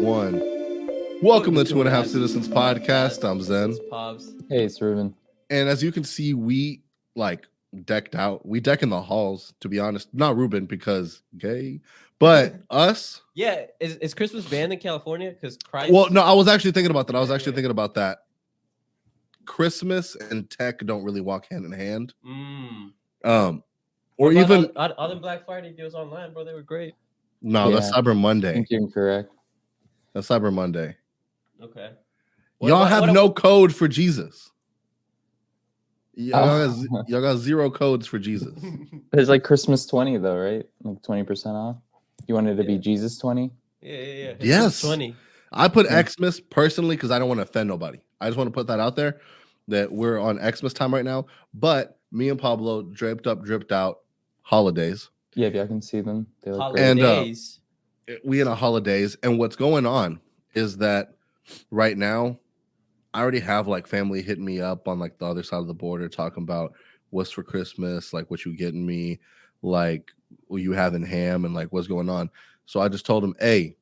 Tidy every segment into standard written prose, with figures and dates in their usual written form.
one. Welcome to the 2.5 Citizens podcast. I'm Zen. It's Pabs. Hey, it's Ruben. And as you can see, we decked out. We deck in the halls, to be honest. Not Ruben because gay, but us. Yeah, is Christmas banned in California? Because Christ. Well, no, I was actually thinking about that. Thinking about that. Christmas and tech don't really walk hand in hand. Or even all the Black Friday deals online, bro. They were great. No, that's Cyber I Monday. think you're correct. That's Cyber Monday. Okay. Y'all have no code for Jesus. Y'all got zero codes for Jesus. There's like Christmas 20 though, right? Like 20% off. You wanted to be Jesus 20? Yeah. Yes. 20. I put Xmas personally because I don't want to offend nobody. I just want to put that out there that we're on Xmas time right now. But me and Pablo dripped out holidays. Yeah, if y'all can see them. They look Holidays. And we in a holidays. And what's going on is that right now, I already have like family hitting me up on like the other side of the border talking about what's for Christmas, like what you getting me, like what you having ham and like what's going on. So I just told him, hey,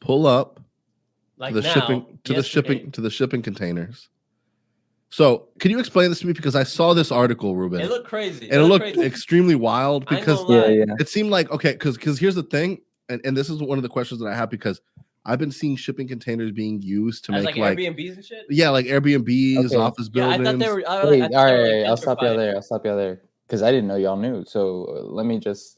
pull up like to the shipping containers. So can you explain this to me? Because I saw this article, Ruben. It looked crazy. And it looked extremely wild because it seemed like, okay, because here's the thing, and this is one of the questions that I have because I've been seeing shipping containers being used to make like Airbnbs and shit. Yeah, like Airbnbs, office buildings. I thought they were. all right, I'll stop you there because I didn't know y'all knew. So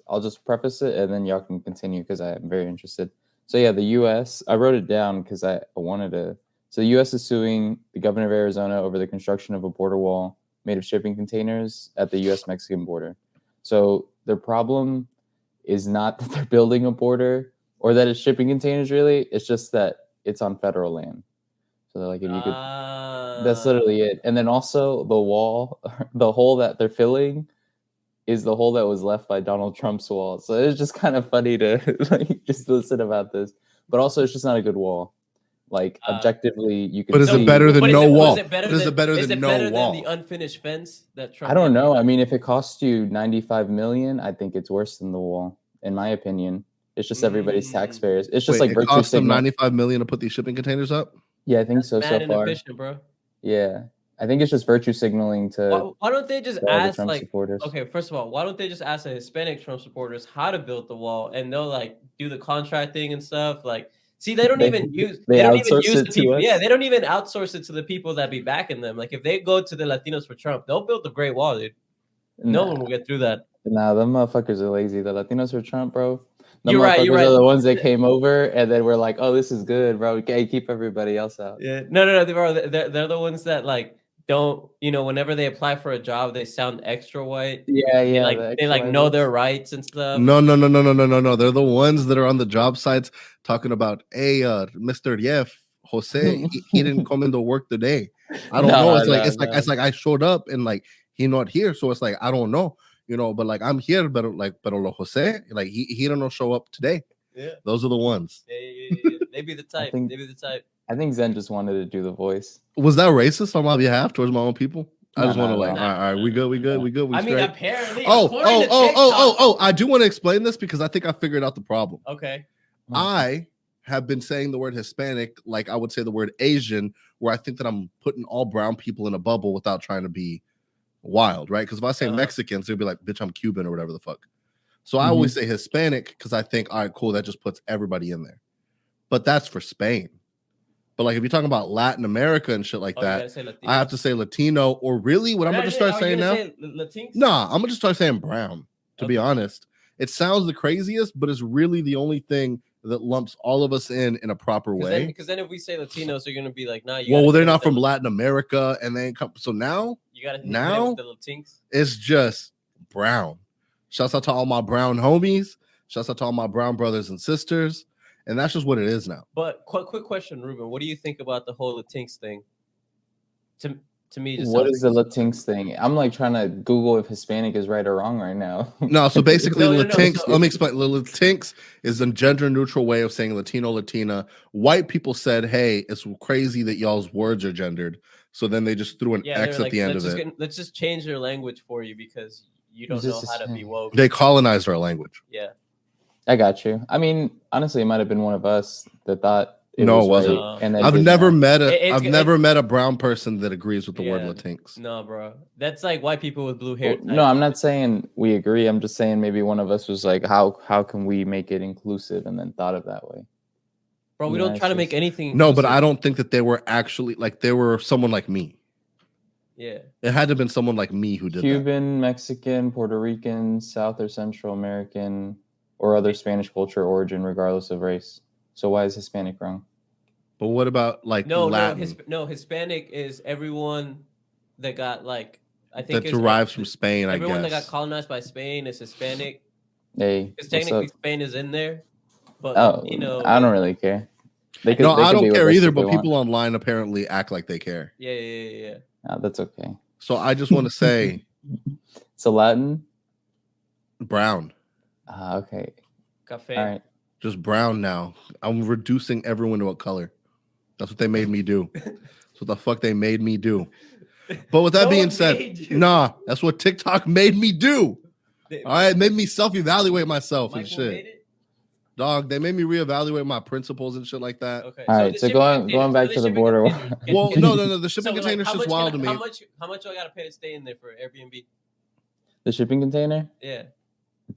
I'll just preface it and then y'all can continue because I am very interested. So yeah, the U.S. I wrote it down because I wanted to. So the U.S. is suing the governor of Arizona over the construction of a border wall made of shipping containers at the U.S.-Mexican border. So their problem is not that they're building a border or that it's shipping containers, really. It's just that it's on federal land. So they're like, if you could, that's literally it. And then also the wall, the hole that they're filling is the hole that was left by Donald Trump's wall. So it's just kind of funny to like just listen about this. But also, it's just not a good wall. Like objectively, you can. But is it better than no wall? Is it better than the unfinished fence that Trump? I don't know. I mean, if it costs you $95 million, I think it's worse than the wall, in my opinion. It's just everybody's taxpayers. It's just like it costs them $95 million to put these shipping containers up. Yeah, I think so far. Bro. Yeah, I think it's just virtue signaling to. Why don't they just ask Trump supporters? Okay, first of all, why don't they just ask the Hispanic Trump supporters how to build the wall, and they'll like do the contracting and stuff like. See, they don't even use the people. Yeah, they don't even outsource it to the people that be backing them. Like if they go to the Latinos for Trump, they'll build the Great Wall, dude. No one will get through that. Nah, them motherfuckers are lazy. The Latinos for Trump, bro. You're right. Are the ones that came over and then we're like, oh, this is good, bro. Okay, keep everybody else out. Yeah, no, bro. They're the ones that like don't, whenever they apply for a job, they sound extra white. Yeah. They know their rights and stuff. No. They're the ones that are on the job sites talking about, hey, Mr. Jeff, Jose, he didn't come into work today. I don't know. It's like I showed up and like he not here, so it's like I don't know, but like I'm here, but lo Jose, like he don't show up today. Yeah, those are the ones. Yeah. They be the type. I think Zen just wanted to do the voice. Was that racist on my behalf towards my own people? I just want to all right, we good. We I mean, apparently. I do want to explain this because I think I figured out the problem. Okay. I have been saying the word Hispanic like I would say the word Asian, where I think that I'm putting all brown people in a bubble without trying to be wild, right? Because if I say Mexicans, they'll be like, bitch, I'm Cuban or whatever the fuck. So I always say Hispanic because I think, all right, cool, that just puts everybody in there. But that's for Spain. But like if you're talking about Latin America and shit like that, I have to say Latino or really what I'm gonna just start saying now. Nah, I'm gonna just start saying brown, to be honest. It sounds the craziest, but it's really the only thing that lumps all of us in a proper way. Because then if we say Latinos, they're gonna be like, nah. Well, they're not from Latin America, and they ain't come. So now you gotta now the Latinx. It's just brown. Shouts out to all my brown homies. Shouts out to all my brown brothers and sisters. And that's just what it is now. But quick question, Ruben. What do you think about the whole Latinx thing? To me, just what is the Latinx thing? I'm like trying to Google if Hispanic is right or wrong right now. No, so basically Latinx, let me explain. Latinx is a gender neutral way of saying Latino, Latina. White people said, hey, it's crazy that y'all's words are gendered. So then they just threw an X at the end of it. Let's just change their language for you because you don't know how to be woke. They colonized our language. Yeah. I got you. I mean, honestly, it might have been one of us that thought it No, was it wasn't. right, and I've never met It's a brown person that agrees with the word Latinx. No, bro. That's like white people with blue hair. No, I'm not saying we agree. I'm just saying maybe one of us was like, how can we make it inclusive, and then thought of that way. Bro, we don't try to make anything inclusive. No, but I don't think that they were actually like they were someone like me. Yeah. It had to have been someone like me who did Cuban, Mexican, Puerto Rican, South or Central American, or other Spanish culture origin, regardless of race. So why is Hispanic wrong? But what about like Latin? No, Hispanic is everyone that got like I think that derives from Spain. Everyone I guess that got colonized by Spain is Hispanic. Hey, because technically Spain is in there. But you know, I don't really care. I don't care either. But people online apparently act like they care. Yeah. That's okay. So I just want to say, so Latin, brown. Okay. Cafe. All right. Just brown now. I'm reducing everyone to a color. That's what they made me do. That's what the fuck they made me do. But with that being said, nah, that's what TikTok made me do. All right, it made me self-evaluate myself and shit. Dog, they made me reevaluate my principles and shit like that. Okay. All right, so going back to the border. Well, no, the shipping container is just wild to me. How much do I gotta pay to stay in there for Airbnb? The shipping container? Yeah.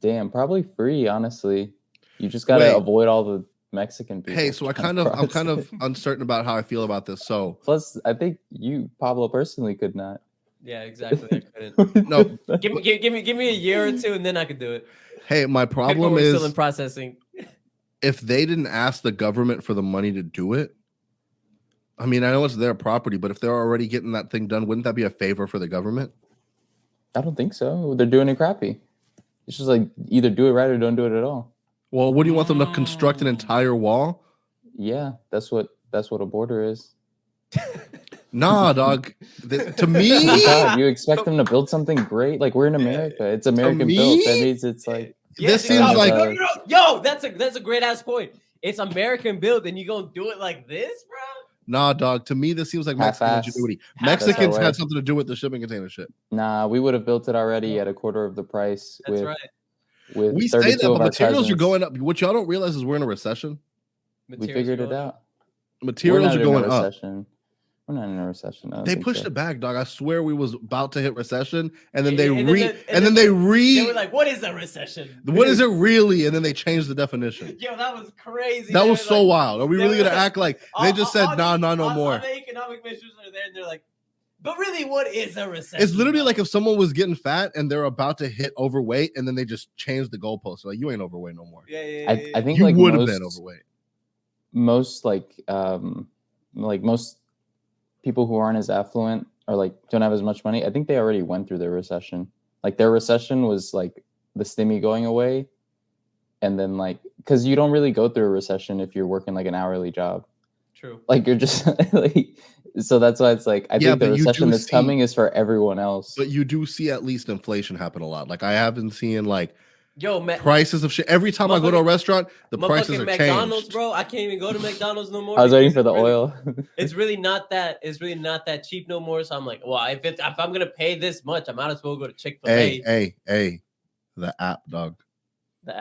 Damn, probably free, honestly. You just gotta avoid all the Mexican people. Hey, so I'm kind of uncertain about how I feel about this. So plus, I think you, Pablo, personally could not. Yeah, exactly. I couldn't. No, give me a year or two, and then I could do it. Hey, my problem is still in processing. If they didn't ask the government for the money to do it, I mean, I know it's their property, but if they're already getting that thing done, wouldn't that be a favor for the government? I don't think so. They're doing it crappy. It's just like either do it right or don't do it at all. Well, what do you want them to construct an entire wall? Yeah, that's what a border is. Nah, dog. To me, God, you expect them to build something great? Like we're in America. It's American built. That means it's like this seems like yo, that's a great ass point. It's American built, and you gonna do it like this, bro? Nah, dog. To me, this seems like Mexican ingenuity. Mexicans had something to do with the shipping container shit. Nah, we would have built it already at a quarter of the price. That's right. With we say that, but materials are going up. What y'all don't realize is we're in a recession. We figured it out. Materials are going up. We're not in a recession. They pushed it back, dog. I swear we was about to hit recession, and then they were like, "What is a recession? What is it really?" And then they changed the definition. Yo, that was crazy. That was so wild. Are we really gonna act like they just said, "Nah, no more"? All the economic measures are there, and they're like, "But really, what is a recession?" It's literally like if someone was getting fat and they're about to hit overweight, and then they just changed the goalpost. Like, you ain't overweight no more. Yeah. I think you like would have been overweight. Most most people who aren't as affluent or like don't have as much money, I think they already went through their recession. Like their recession was like the stimmy going away, and then like because you don't really go through a recession if you're working like an hourly job. True. Like you're just like so that's why it's like I think the recession that's coming is for everyone else. But you do see at least inflation happen a lot. Like I haven't seen like prices of shit. Every time I go to a restaurant, the prices are McDonald's, changed. bro. I can't even go to McDonald's no more. I was waiting for the oil. It's really not that cheap no more. So I'm like, well, if I'm gonna pay this much, I might as well go to Chick-fil-A. Hey, the app, dog. The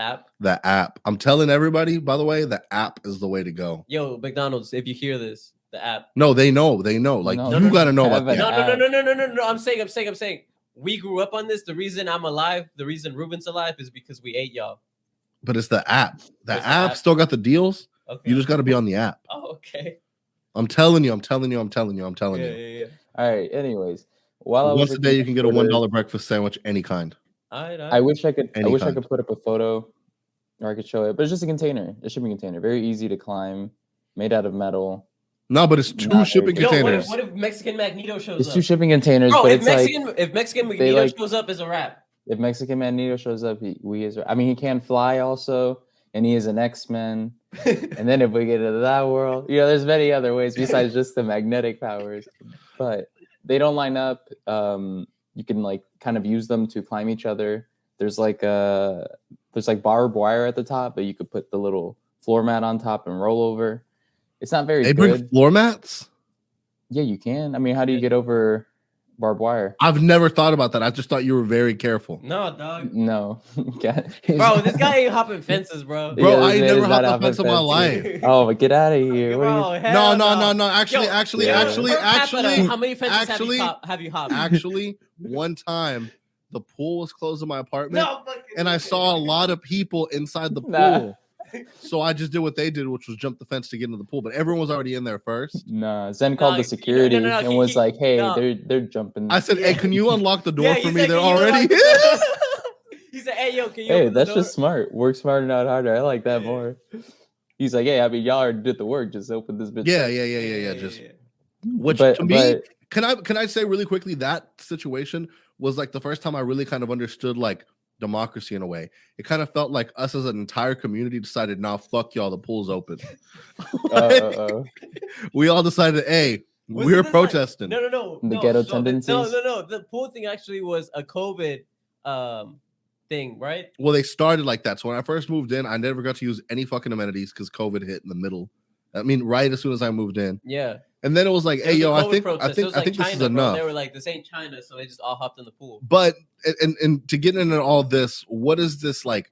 app. I'm telling everybody, by the way, the app is the way to go. Yo, McDonald's, if you hear this, the app. No, they know. Like you gotta know about that. No. I'm saying. We grew up on this. The reason I'm alive, the reason Ruben's alive is because we ate y'all. But it's the app. The app still got the deals. Okay. You just got to be on the app. Oh, okay. I'm telling you. Yeah. All right. Anyways, once a day you can get a $1 breakfast sandwich, any kind. I wish I could. I wish I could put up a photo, or I could show it. But it's just a shipping container, very easy to climb, made out of metal. No, but it's two shipping containers. What if Mexican Magneto shows up? It's two shipping containers. Bro, but if Mexican Magneto shows up, it's a wrap. If Mexican Magneto shows up, he can fly also, and he is an X-Men. And then if we get into that world, there's many other ways besides just the magnetic powers. But they don't line up. You can like kind of use them to climb each other. There's like barbed wire at the top, but you could put the little floor mat on top and roll over. It's not very good. They bring floor mats? Yeah, you can. I mean, how do you get over barbed wire. I've never thought about that. I just thought you were very careful. No, dog. No. Bro, this guy ain't hopping fences, bro. Bro, Yeah, I ain't this never man is hopped not a fence in my hopping life. fences. Oh, get out of here. What are Bro, you... hell No. Actually, how many fences have you hopped? Actually, one time the pool was closed in my apartment, No, and I saw a lot of people inside the pool. Nah. So I just did what they did, which was jump the fence to get into the pool. But everyone was already in there first. Nah, Zen called the security and was like, "Hey, they're jumping." I said, "Hey, can you unlock the door for me? Said, they're already." He said, "Hey, yo, can you?" Hey, that's just smart. Work smarter, not harder. I like that more. He's like, "Hey, I mean, y'all already did the work. Just open this bitch." Yeah. Just which but, to me, can I say really quickly that situation was like the first time I really kind of understood like democracy in a way. It kind of felt like us as an entire community decided, nah, fuck y'all, the pool's open. We all decided, hey, we're protesting. Like, no. The ghetto tendencies. No. The pool thing actually was a COVID thing, right? Well, they started like that. So when I first moved in, I never got to use any fucking amenities because COVID hit in the middle. I mean, right as soon as I moved in. Yeah. And then it was like, hey, yo, I think China, this is enough. They were like, this ain't China, so they just all hopped in the pool. But and to get into all this, what does this like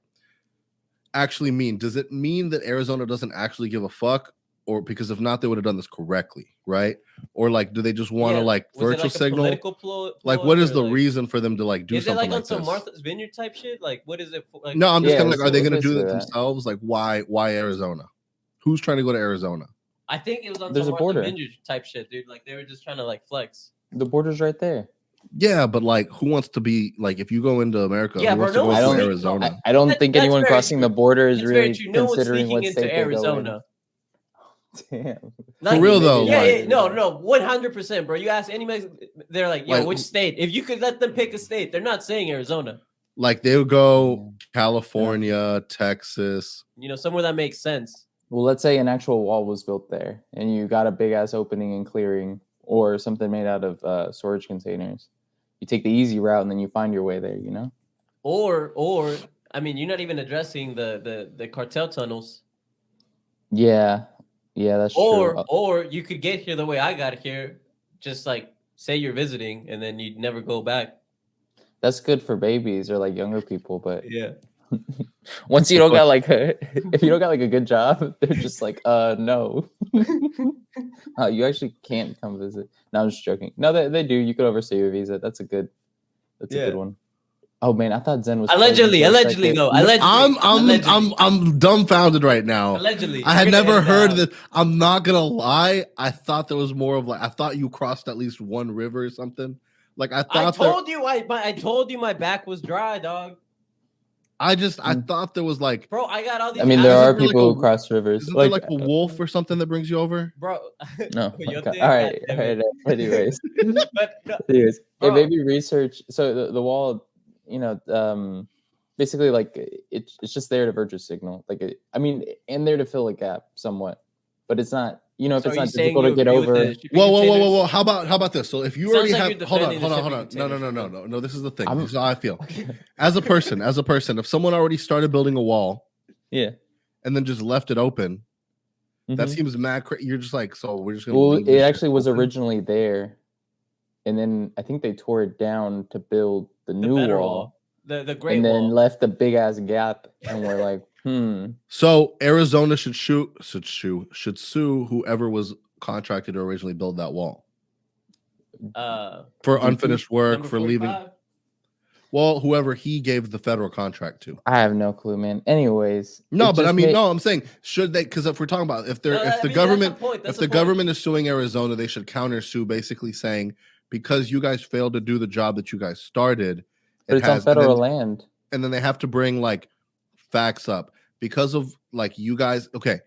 actually mean? Does it mean that Arizona doesn't actually give a fuck? Or because if not, they would have done this correctly, right? Or like, do they just want to like virtual signal? Like, what is the reason for them to like do something like this? Is it like on some Martha's Vineyard type shit? Like, what is it? Like, no, I'm just kind of like, are they going to do it themselves? Like, why Arizona? Who's trying to go to Arizona? I think it was on some Martha's Vineyard type shit, dude. Like, they were just trying to like flex. The border's right there. Yeah, but like, who wants to be like? If you go into America, who wants to go to Arizona? I don't think anyone crossing the border is really considering what state they're Arizona. Damn. For real though. Yeah, no, 100%, bro. You ask anybody, they're like, yo, which state? If you could let them pick a state, they're not saying Arizona. Like they would go California, Texas. You know, somewhere that makes sense. Well, let's say an actual wall was built there and you got a big ass opening and clearing or something made out of storage containers. You take the easy route and then you find your way there, you know? Or I mean, you're not even addressing the cartel tunnels. Yeah, that's true. Or you could get here the way I got here, just like say you're visiting and then you'd never go back. That's good for babies or like younger people, but yeah. Once you don't got like if you don't got like a good job, they're just like, no. You actually can't come visit. No, I'm just joking. No, they do. You could overstay your visa. That's a good one. Oh man, I thought Zen was allegedly though. I'm dumbfounded right now. Allegedly. I had never heard that. I'm not gonna lie. I thought there was more of like I thought you crossed at least one river or something. Like I thought I told you my back was dry, dog. I thought there was like, bro, I got all these. I mean, there are people who cross rivers. Isn't there like a wolf or something that brings you over, bro? No. Okay. All right. Anyways, hey, maybe research. So the wall, you know, basically like it's just there to virtue signal. Like and there to fill a gap somewhat, but it's not. You know, if it's not difficult to get over. Whoa! How about this? So if you already have, hold on. No. This is the thing. This is how I feel. As a person, if someone already started building a wall, yeah, and then just left it open, that seems mad. You're just like, so we're just gonna. Well, it actually was originally there, and then I think they tore it down to build the new wall, the great and wall, then left the big ass gap, and we're like. So Arizona should sue whoever was contracted to originally build that wall for unfinished work, for leaving. Well, whoever he gave the federal contract to. I have no clue, man. Anyways, I'm saying should they? Because if we're talking about if the government is suing Arizona, they should counter sue, basically saying because you guys failed to do the job that you guys started. But it's on federal land, and then they have to bring like facts up because of like you guys. Okay,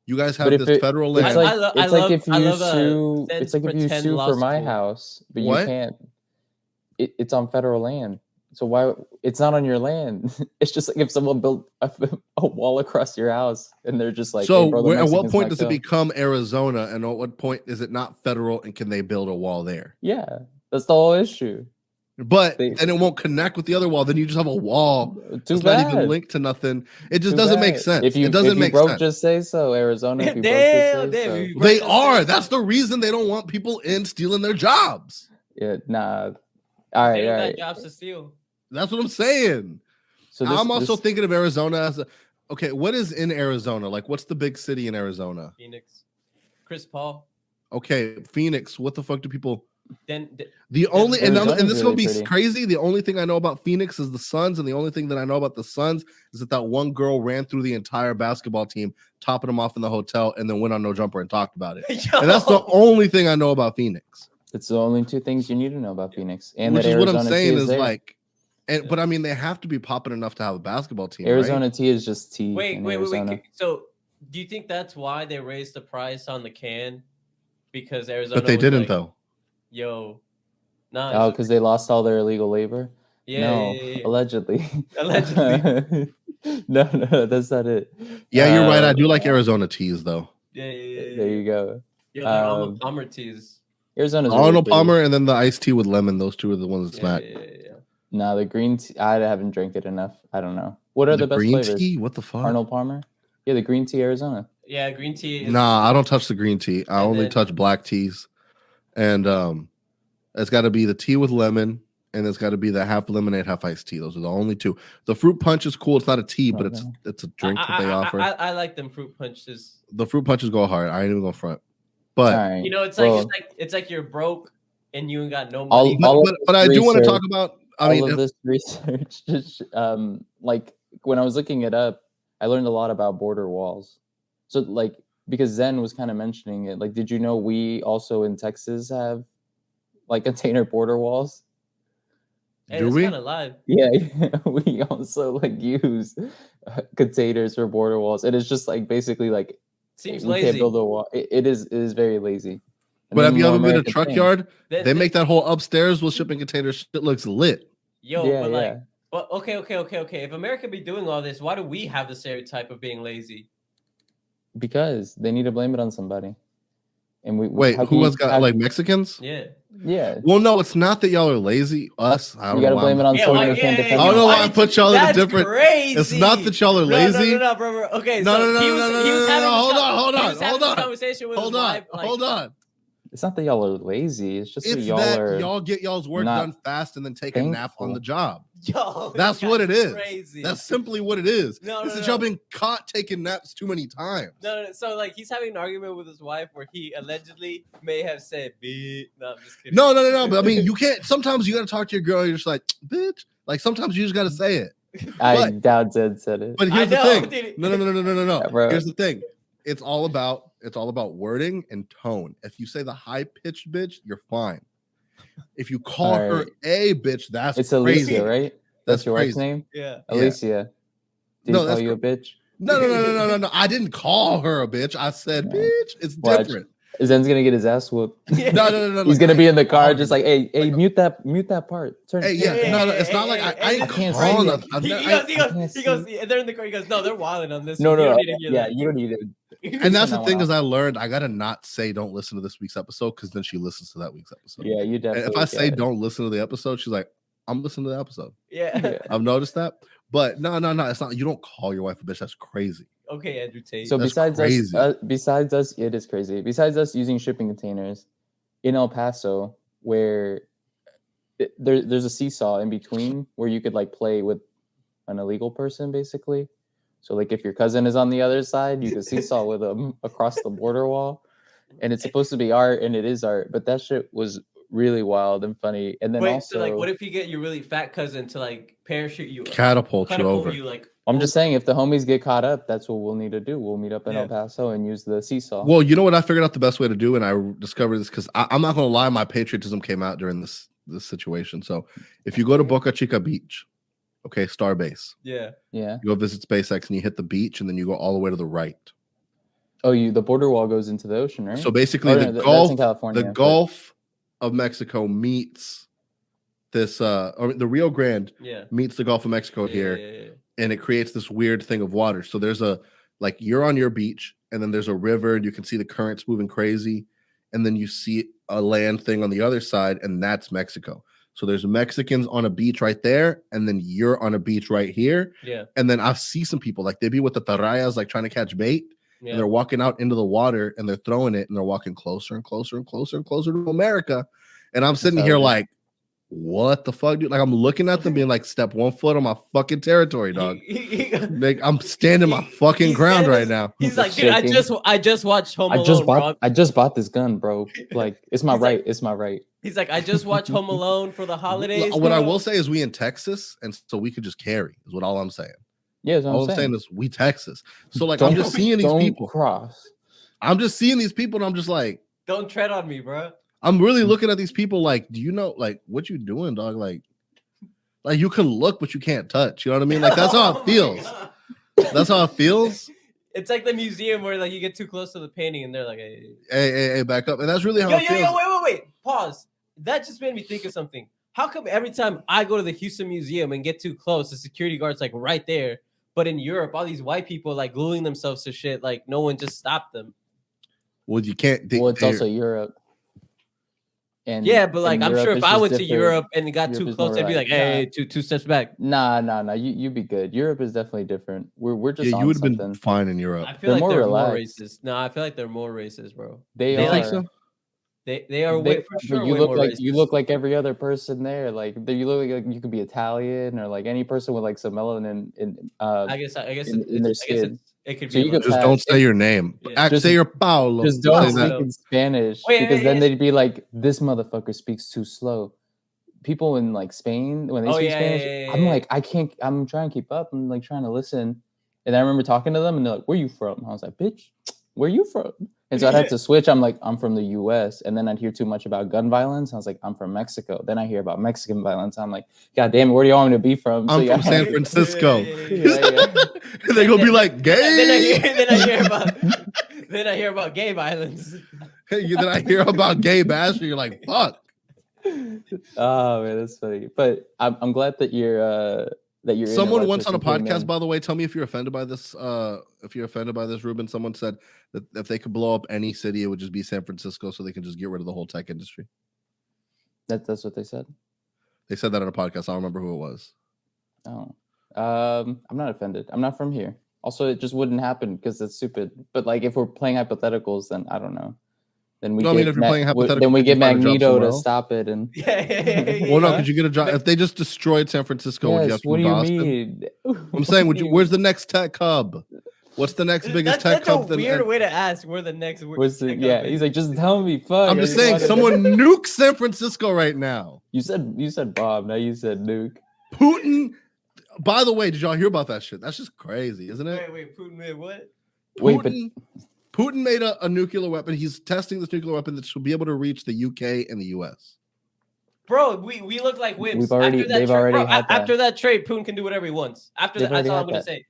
you guys have this federal land. It's like if you sue for my house, but you can't. It's on federal land, so why? It's not on your land. It's just like if someone built a wall across your house, and they're just like. So hey, at what point does it become Arizona, and at what point is it not federal, and can they build a wall there? Yeah, that's the whole issue. But then it won't connect with the other wall. Then you just have a wall that's not even linked to nothing. It just doesn't make sense. It doesn't make sense. Just say so, Arizona. They are. That's the reason they don't want people in stealing their jobs. Yeah, nah. All right, all right. Jobs to steal. That's what I'm saying. So I'm also thinking of Arizona as okay. What is in Arizona? Like, what's the big city in Arizona? Phoenix. Chris Paul. Okay, Phoenix. What the fuck do people? And this is gonna be crazy. The only thing I know about Phoenix is the Suns, and the only thing that I know about the Suns is that one girl ran through the entire basketball team, topping them off in the hotel, and then went on No Jumper and talked about it. And that's the only thing I know about Phoenix. It's the only two things you need to know about Phoenix. And which is what I'm saying is like, but I mean, they have to be popping enough to have a basketball team. Arizona right? T is just T. Wait. So, do you think that's why they raised the price on the can? Because Arizona, but they didn't though. Yo. Oh, because they lost all their illegal labor? Yeah. Allegedly. Allegedly. No, that's not it. Yeah, you're right. I do like Arizona teas, though. Yeah. There you go. Arnold Palmer teas. Arizona's Arnold Palmer and then the iced tea with lemon. Those two are the ones that smack. Yeah. No, the green tea, I haven't drank it enough. I don't know. What are the best green flavors? Tea? What the fuck? Arnold Palmer? Yeah, the green tea Arizona. Yeah, green tea. Nah, I don't touch the green tea. I only touch black teas. And it's got to be the tea with lemon, and it's got to be the half lemonade, half iced tea. Those are the only two. The fruit punch is cool. It's not a tea, but it's a drink that they offer. I like them fruit punches. The fruit punches go hard. I ain't even going front. But you know, it's like you're broke and you ain't got no money. But I do want to talk about this research. Like when I was looking it up, I learned a lot about border walls. So like because Zen was kind of mentioning it. Like, did you know we also in Texas have like container border walls? Hey, do we? Kind of live. Yeah, we also like use containers for border walls. And it's just like basically like seems lazy. Can't build a wall. It is very lazy. And but have you ever been to Truck Yard? They make that whole upstairs with shipping containers. It looks lit. But okay. If America be doing all this, why do we have the stereotype of being lazy? Because they need to blame it on somebody. And who has got like Mexicans? Yeah. Well, no, it's not that y'all are lazy. Us, I don't know. You gotta blame it on someone who can't defend. I don't know why I put y'all in a different. Crazy. It's not that y'all are lazy. No, bro. Okay, no. Hold on. It's not that y'all are lazy. It's just y'all get y'all's work done fast and then take a nap on the job. Yo, that's what it is. Crazy. That's simply what it is. Y'all been caught taking naps too many times. No. So like he's having an argument with his wife where he allegedly may have said "bitch." No, I'm just kidding. No. But I mean, you can't. Sometimes you gotta talk to your girl. You're just like, bitch. Like sometimes you just gotta say it. I doubt Zed said it. But here's the thing. No. Yeah, here's the thing. It's all about wording and tone. If you say the high pitched bitch, you're fine. If you call her a bitch, that's it's crazy. Alicia, right? That's your wife's name? Yeah. Alicia. Did he call you a bitch? No. I didn't call her a bitch. I said bitch. It's different. Zen's gonna get his ass whooped. No. He's gonna be in the car, just like, hey, mute that part. No, it's not like I can't call them. He goes, they're in the car. He goes, no, they're wilding on this. No. Yeah, you don't need it. And that's the thing is I learned I gotta not say don't listen to this week's episode because then she listens to that week's episode. Yeah, you definitely. And if I say don't listen to the episode, she's like, I'm listening to the episode. Yeah. I've noticed that. But no, it's not. You don't call your wife a bitch. That's crazy. Okay, Andrew Tate. So besides us, it is crazy. Besides us using shipping containers in El Paso, where there's a seesaw in between where you could like play with an illegal person, basically. So like if your cousin is on the other side, you can seesaw with them across the border wall, and it's supposed to be art, and it is art. But that shit was really wild and funny. And then also, so like, what if you get your really fat cousin to like parachute you, catapult you over? I'm just saying, if the homies get caught up, that's what we'll need to do. We'll meet up in El Paso and use the seesaw. Well, you know what I figured out the best way to do, and I discovered this because I'm not going to lie, my patriotism came out during this situation. So if you go to Boca Chica Beach, okay, Starbase. Yeah. You go visit SpaceX and you hit the beach, and then you go all the way to the right. Oh, the border wall goes into the ocean, right? So basically, the Gulf of Mexico meets this, or the Rio Grande meets the Gulf of Mexico here. And it creates this weird thing of water. So there's you're on your beach, and then there's a river, and you can see the currents moving crazy. And then you see a land thing on the other side, and that's Mexico. So there's Mexicans on a beach right there, and then you're on a beach right here. Yeah. And then I see some people, like they be with the tarayas, like trying to catch bait. Yeah. And they're walking out into the water, and they're throwing it, and they're walking closer and closer and closer and closer to America. And I'm sitting here like, what the fuck, dude? Like, I'm looking at them being like, step 1 foot on my fucking territory, dog. Like, I'm standing my fucking ground right now. He's like, dude, I just watched Home Alone, bro. I just bought this gun, bro. Like, it's my right. It's my right. He's like, I just watched Home Alone for the holidays. What I will say is we in Texas, and so we could just carry, is what all I'm saying. Yeah, all I'm saying is we Texas. So like, I'm just seeing these people. I'm just seeing these people, and I'm just like, don't tread on me, bro. I'm really looking at these people like, do you know, like, what you doing, dog? Like you can look, but you can't touch. You know what I mean? Like, that's how it feels. That's how it feels. It's like the museum where like you get too close to the painting, and they're like, hey, back up. And that's really how it feels. Wait. Pause. That just made me think of something. How come every time I go to the Houston Museum and get too close, the security guard's like right there? But in Europe, all these white people like gluing themselves to shit, like no one just stopped them. Well, you can't. It's also Europe. And yeah, but like I'm sure if I went to Europe and it got too close, they'd be like, "Hey, two steps back." Nah. You'd be good. Europe is definitely different. We're just you would have been fine in Europe. I feel like they're more racist. No, I feel like they're more racist, bro. They are. Like, they are way for sure. You look like every other person there. Like you look like you could be Italian or like any person with like some melanin in I guess in their skin. It could so be. Just don't say your name. Yeah. Say your Paulo. Just don't speak in Spanish because then they'd be like, "This motherfucker speaks too slow." People in like Spain when they speak Spanish, I'm like, I can't. I'm trying to keep up. I'm like trying to listen, and I remember talking to them, and they're like, "Where you from?" I was like, "Bitch, where you from?" And so I'd have to switch. I'm like, I'm from the U.S. And then I'd hear too much about gun violence. I was like, I'm from Mexico. Then I hear about Mexican violence. I'm like, God damn it, where do you want me to be from? I'm from San Francisco. They're gonna be like, gay. Then I hear about gay violence. Then I hear about gay bashing. You're like, fuck. Oh man, that's funny. But I'm glad that you're someone once on a podcast, by the way, tell me if you're offended by this. If you're offended by this, Ruben, someone said that if they could blow up any city, it would just be San Francisco, so they can just get rid of the whole tech industry. That's what they said. They said that on a podcast. I don't remember who it was. Oh, I'm not offended. I'm not from here. Also, it just wouldn't happen because it's stupid. But like, if we're playing hypotheticals, then I don't know. Then we get Magneto to stop it, and well, no, could you get a job if they just destroyed San Francisco? Would you have to move to Austin? I'm saying, where's the next tech hub? What's the next biggest tech hub? That's a weird way to ask. Where the next? He's like, just tell me. Fuck. I'm just saying, someone nuke San Francisco right now. You said Bob. Now you said nuke. Putin. By the way, did y'all hear about that shit? That's just crazy, isn't it? Wait, Putin made what? Putin made a nuclear weapon. He's testing this nuclear weapon that should be able to reach the UK and the US. Bro, we look like wimps. After that trade, Putin can do whatever he wants. That's all I'm gonna say.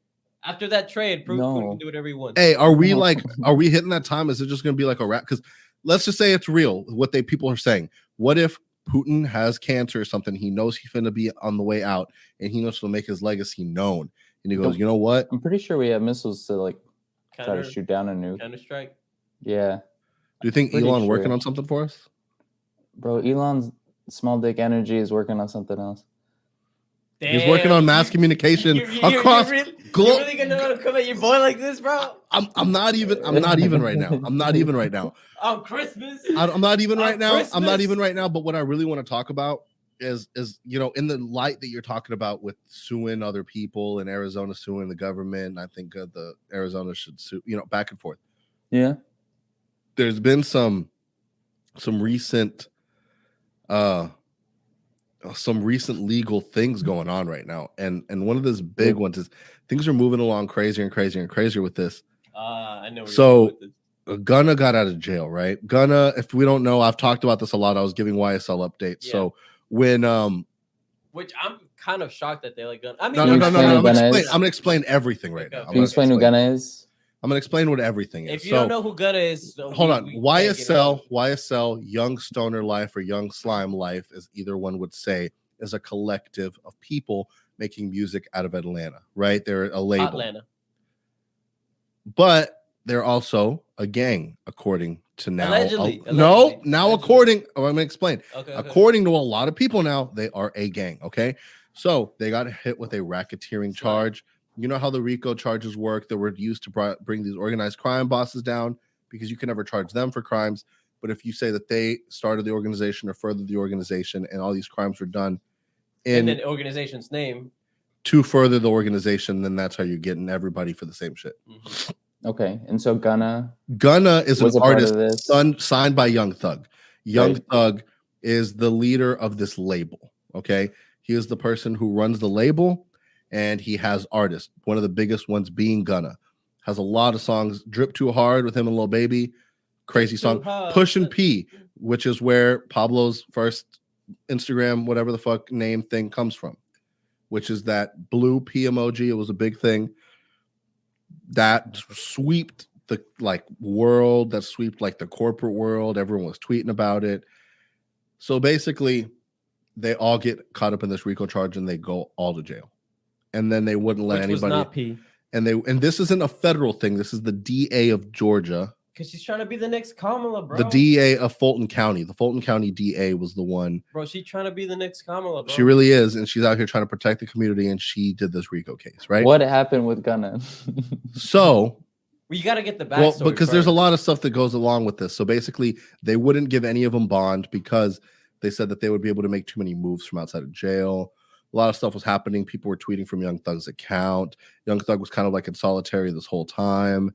After that trade, Putin can do whatever he wants. Hey, are we hitting that time? Is it just gonna be like a wrap? Because let's just say it's real. What people are saying. What if Putin has cancer or something? He knows he's gonna be on the way out, and he knows to make his legacy known. And he goes, you know what? I'm pretty sure we have missiles to like try to shoot down a nuke. Counter-strike. Yeah. Do you think Elon working on something for us? Bro, Elon's small dick energy is working on something else. Damn. He's working on mass communication across globe. You're really gonna come at your boy like this, bro? I'm not even right now. I'm not even right now. On Christmas. I'm not even right now. Christmas. I'm not even right now. But what I really want to talk about is in the light that you're talking about with suing other people in Arizona, suing the government. I think the Arizona should sue, back and forth. Yeah. There's been some recent legal things going on right now. And one of those big ones is things are moving along crazier and crazier and crazier with this. I know. So Gunna got out of jail, right? Gunna, if we don't know, I've talked about this a lot. I was giving YSL updates. Yeah. So when which I'm kind of shocked that they like Gunna. I mean, no. I'm gonna explain everything right now. Can you explain who Gunna is? I'm gonna explain what everything is. If you don't know who Gunna is, hold on. YSL, Young Stoner Life or Young Slime Life, as either one would say, is a collective of people making music out of Atlanta, right? They're a label. Atlanta. But they're also a gang, according to now. Allegedly. I'm gonna explain. Okay. According to a lot of people now, they are a gang. Okay, so they got hit with a racketeering charge. You know how the RICO charges work that were used to bring these organized crime bosses down because you can never charge them for crimes, But if you say that they started the organization or furthered the organization and all these crimes were done in the organization's name to further the organization, then that's how you're getting everybody for the same shit. Okay, and so Gunna is an artist signed by Young Thug. Young Thug is the leader of this label. Okay, he is the person who runs the label, and he has artists. One of the biggest ones being Gunna. Has a lot of songs. Drip Too Hard with him and Lil Baby, crazy song. Pushin' P, which is where Pablo's first Instagram, whatever the fuck name thing comes from, which is that blue P emoji. It was a big thing that swept the world, that swept the corporate world. Everyone was tweeting about it. So basically, they all get caught up in this RICO charge and they go all to jail. And then they wouldn't let anybody. Was not P. And this isn't a federal thing. This is the DA of Georgia. Because she's trying to be the next Kamala, bro. The DA of Fulton County. The Fulton County DA was the one. Bro, she's trying to be the next Kamala, bro. She really is. And she's out here trying to protect the community. And she did this RICO case, right? What happened with Gunna? So... Well, you got to get the backstory. Well, because there's a lot of stuff that goes along with this. So basically, they wouldn't give any of them bond because they said that they would be able to make too many moves from outside of jail. A lot of stuff was happening. People were tweeting from Young Thug's account. Young Thug was kind of in solitary this whole time.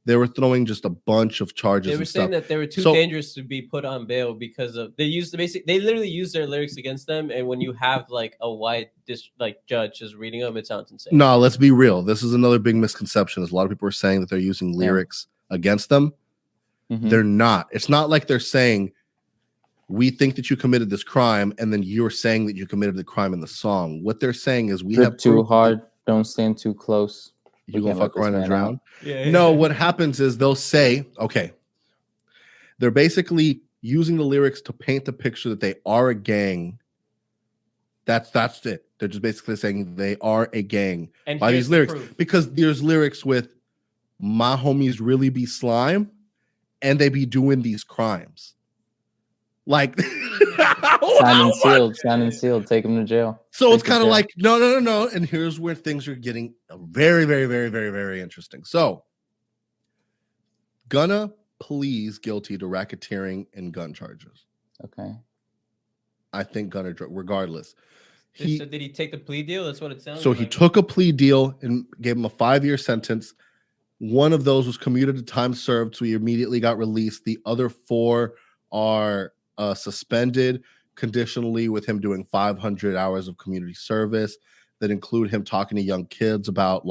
They were throwing just a bunch of charges. They were saying that they were too dangerous to be put on bail because of they literally use their lyrics against them. And when you have a white judge just reading them, it sounds insane. No, let's be real. This is another big misconception. Is a lot of people are saying that they're using lyrics against them. They're not. It's not like they're saying, we think that you committed this crime, and then you're saying that you committed the crime in the song. What they're saying is we have too hard, don't stand too close. You gonna fuck around and drown? Yeah. No, what happens is they'll say, okay, they're basically using the lyrics to paint the picture that they are a gang. That's it. They're just basically saying they are a gang and by these lyrics because there's lyrics with my homies really be slime and they be doing these crimes. Sign and sealed, take them to jail. So it's kind of no. And here's where things are getting very, very, very, very, very interesting. So Gunna pleads guilty to racketeering and gun charges. Okay. I think Gunna, regardless. So did he take the plea deal? That's what it sounds like. So he took a plea deal and gave him a 5-year sentence. One of those was commuted to time served, so he immediately got released. The other 4 are suspended conditionally with him doing 500 hours of community service that include him talking to young kids about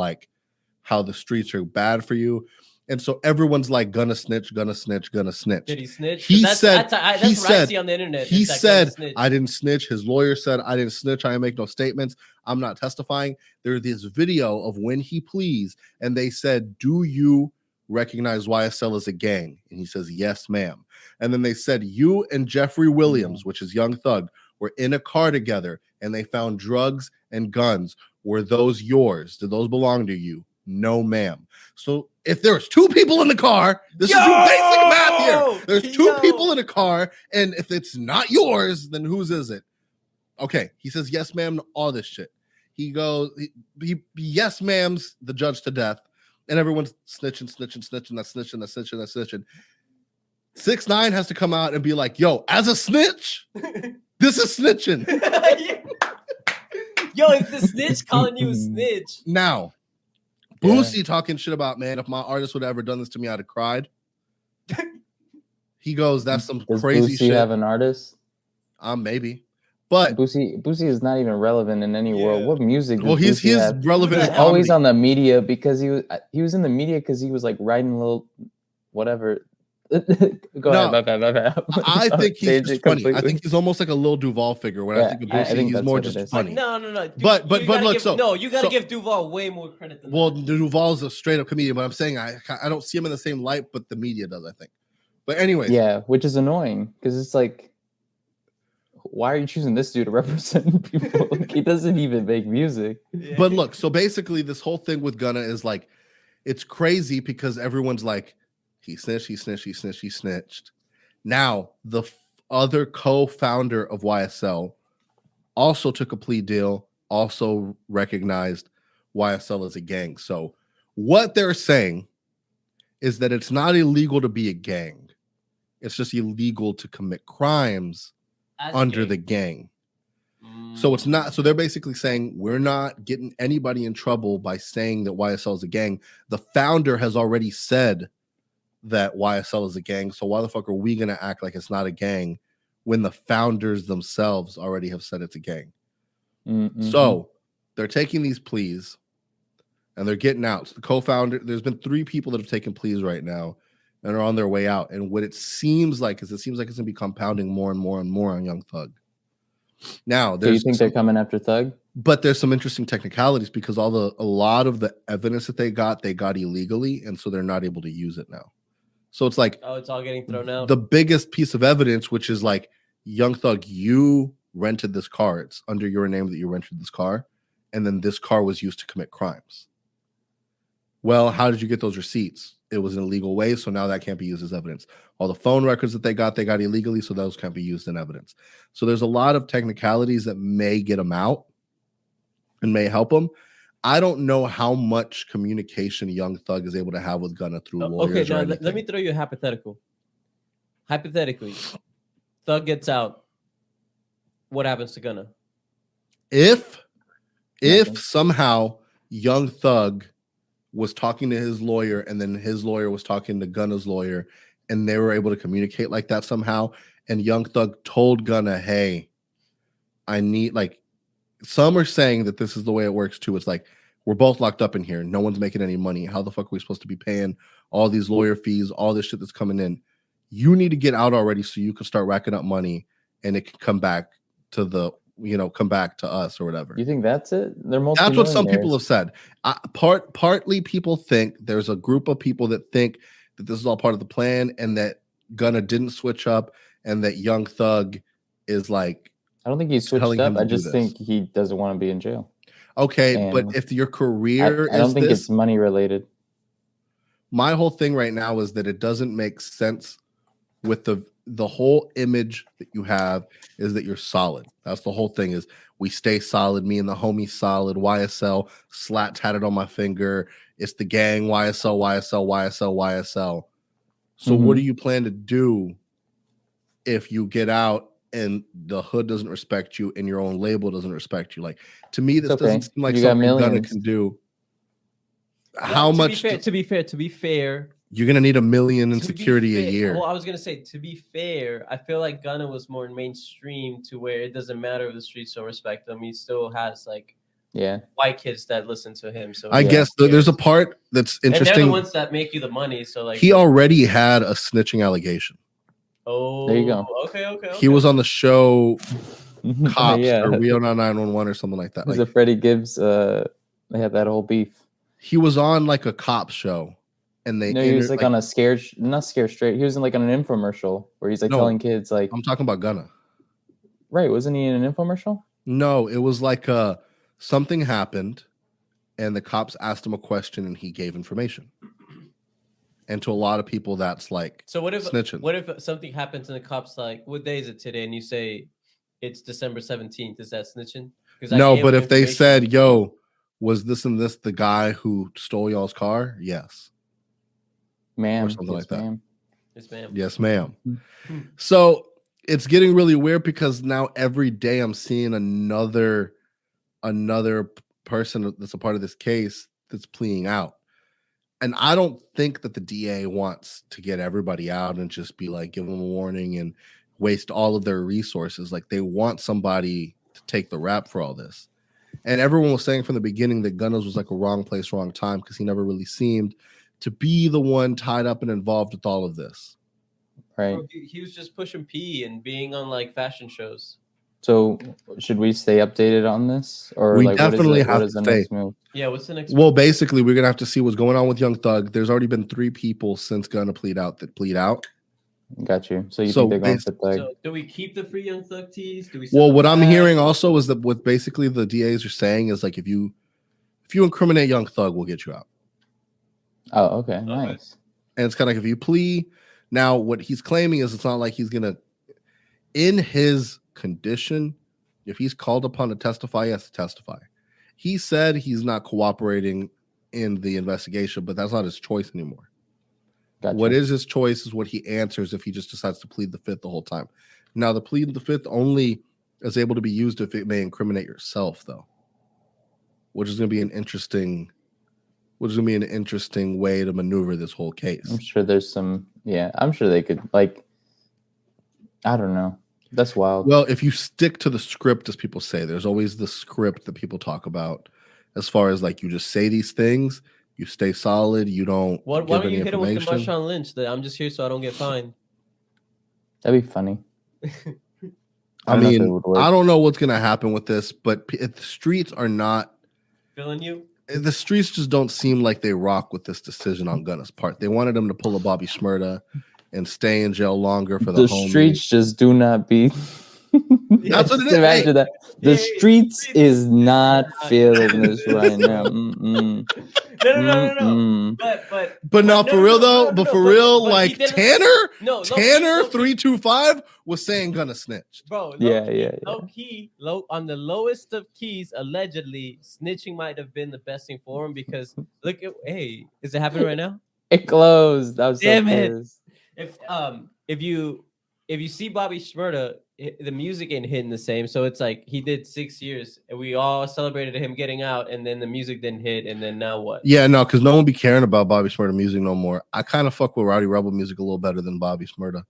how the streets are bad for you. And so everyone's like, gonna snitch. Did he snitch? That's what I see on the internet. He said, I didn't snitch. His lawyer said, I didn't snitch. I didn't make no statements. I'm not testifying. There's this video of when he pleads, and they said, do you recognize YSL as a gang? And he says, yes, ma'am. And then they said, you and Jeffrey Williams, which is Young Thug, were in a car together, and they found drugs and guns. Were those yours? Did those belong to you? No, ma'am. So if there's 2 people in the car, this is basic math here. There's 2 people in a car, and if it's not yours, then whose is it? Okay, he says yes, ma'am, to all this shit. He goes, he yes, ma'am's the judge to death, and everyone's snitching. 6ix9ine has to come out and be like, yo, as a snitch, this is snitching. Yo, if the snitch calling you a snitch. Now, Boosie talking shit about, man, if my artist would have ever done this to me, I'd have cried. He goes, that's some crazy shit. Does Boosie have an artist? Maybe. But Boosie is not even relevant in any world. What music? Well, he's relevant. He's always on the media because he was in the media because he was writing a little whatever. Go ahead. My bad. I think he's just funny. Completely. I think he's almost like a Lil Duval figure. When I think of Boosie, he's more just funny. No. But look, you gotta give Duval way more credit than that. Duval's a straight up comedian, but I'm saying I don't see him in the same light, but the media does, I think. But anyways. Yeah, which is annoying because it's like, why are you choosing this dude to represent people? He doesn't even make music. Yeah. But look, so basically this whole thing with Gunna is it's crazy because everyone's like, he snitched. Now, the other co-founder of YSL also took a plea deal, also recognized YSL as a gang. So what they're saying is that it's not illegal to be a gang. It's just illegal to commit crimes under the gang. So it's not. So they're basically saying we're not getting anybody in trouble by saying that YSL is a gang. The founder has already said that YSL is a gang. So why the fuck are we gonna act like it's not a gang when the founders themselves already have said it's a gang? So they're taking these pleas and they're getting out. So the co-founder, there's been 3 people that have taken pleas right now and are on their way out. And what it seems like is it's gonna be compounding more and more and more on Young Thug. Now, do you think they're coming after Thug? But there's some interesting technicalities because a lot of the evidence that they got illegally, and so they're not able to use it now. So it's like, oh, it's all getting thrown out. The biggest piece of evidence, which is like, Young Thug, you rented this car. It's under your name that you rented this car, and then this car was used to commit crimes. Well, how did you get those receipts? It was an illegal way, so now that can't be used as evidence. All the phone records that they got illegally, so those can't be used in evidence. So there's a lot of technicalities that may get them out and may help them. I don't know how much communication Young Thug is able to have with Gunna through lawyers. Okay, John, let me throw you a hypothetical. Hypothetically, Thug gets out. What happens to Gunna? If somehow Young Thug was talking to his lawyer and then his lawyer was talking to Gunna's lawyer and they were able to communicate like that somehow, and Young Thug told Gunna, hey, I need, like, some are saying that this is the way it works too. It's like, we're both locked up in here. No one's making any money. How the fuck are we supposed to be paying all these lawyer fees, all this shit that's coming in? You need to get out already so you can start racking up money and it can come back to come back to us or whatever. You think that's it? That's what some people have said. Partly people think there's a group of people that think that this is all part of the plan and that Gunna didn't switch up and that Young Thug is like, I don't think he switched up. I just think he doesn't want to be in jail. Okay, and but if your career I don't think it's money related. My whole thing right now is that it doesn't make sense with the whole image that you have is that you're solid. That's the whole thing, is we stay solid. Me and the homie solid. YSL slat tatted on my finger. It's the gang. YSL, YSL, YSL, YSL. So what do you plan to do if you get out and the hood doesn't respect you and your own label doesn't respect you? Like, to me, this doesn't seem like something Gunna can do. How much? To be fair, you're gonna need $1 million in security a year. Well, I was gonna say, to be fair, I feel like Gunna was more mainstream to where it doesn't matter if the streets don't respect him. He still has like white kids that listen to him. So I guess there's a part that's interesting. And they're the ones that make you the money. So like, he already had a snitching allegation. Oh, there you go. Okay. He was on the show Cops or Rio 911 or something like that. It was a Freddie Gibbs. They had that whole beef. He was on like a cop show, and he was like on a not Scare Straight. He was in like on an infomercial where he's like telling kids like. I'm talking about Gunna. Right? Wasn't he in an infomercial? No, it was like something happened, and the cops asked him a question, and he gave information. And to a lot of people, that's like, so what if snitching. What if something happens and the cops like, what day is it today? And you say it's December 17th. Is that snitching? No, but if they said, yo, was this and this the guy who stole y'all's car? Yes. Ma'am. Or something like that. Yes, ma'am. Yes, ma'am. So it's getting really weird because now every day I'm seeing another person that's a part of this case that's pleading out. And I don't think that the DA wants to get everybody out and just be like, give them a warning and waste all of their resources. Like, they want somebody to take the rap for all this. And everyone was saying from the beginning that Gunna's was like a wrong place, wrong time, because he never really seemed to be the one tied up and involved with all of this. Right. He was just pushing P and being on like fashion shows. So should we stay updated on this, or we like definitely have to stay. Next move? Yeah, what's the next? Well, basically, we're gonna have to see what's going on with Young Thug. There's already been 3 people since Gunna plead out. Got you. So you think they're going for Thug? So do we keep the free Young Thug tees? Do we? Well, what I'm hearing also is that what basically the DAs are saying is like, if you incriminate Young Thug, we'll get you out. Oh, okay, nice. And it's kind of like, if you plea. Now, what he's claiming is it's not like he's gonna, in his condition, if he's called upon to testify, he has to testify. He said he's not cooperating in the investigation, but that's not his choice anymore. Gotcha. What is his choice is what he answers if he just decides to plead the fifth the whole time. Now, the plead the fifth only is able to be used if it may incriminate yourself, though, which is going to be an interesting way to maneuver this whole case. I'm sure there's some. Yeah, I'm sure they could like. I don't know. That's wild. Well, if you stick to the script, as people say, there's always the script that people talk about, as far as like you just say these things, you stay solid, you don't. Why don't you hit him with the Marshawn Lynch? I'm just here so I don't get fined. That'd be funny. I mean, I don't know what's gonna happen with this, but if the streets are not feeling you. The streets just don't seem like they rock with this decision on Gunna's part. They wanted him to pull a Bobby Shmurda and stay in jail longer for the streets just do not be. That's what it is. Imagine that. The streets is not feeling this right now. No. But now for real though, like Tanner 325 was saying Gunna snitched. Bro, low key, on the lowest of keys, allegedly, snitching might have been the best thing for him because look at is it happening right now? It closed. That was damn it. If you see Bobby Shmurda, the music ain't hitting the same. So it's like he did 6 years and we all celebrated him getting out and then the music didn't hit. And then now what? Yeah, no, because no one be caring about Bobby Shmurda music no more. I kind of fuck with Rowdy Rebel music a little better than Bobby Shmurda.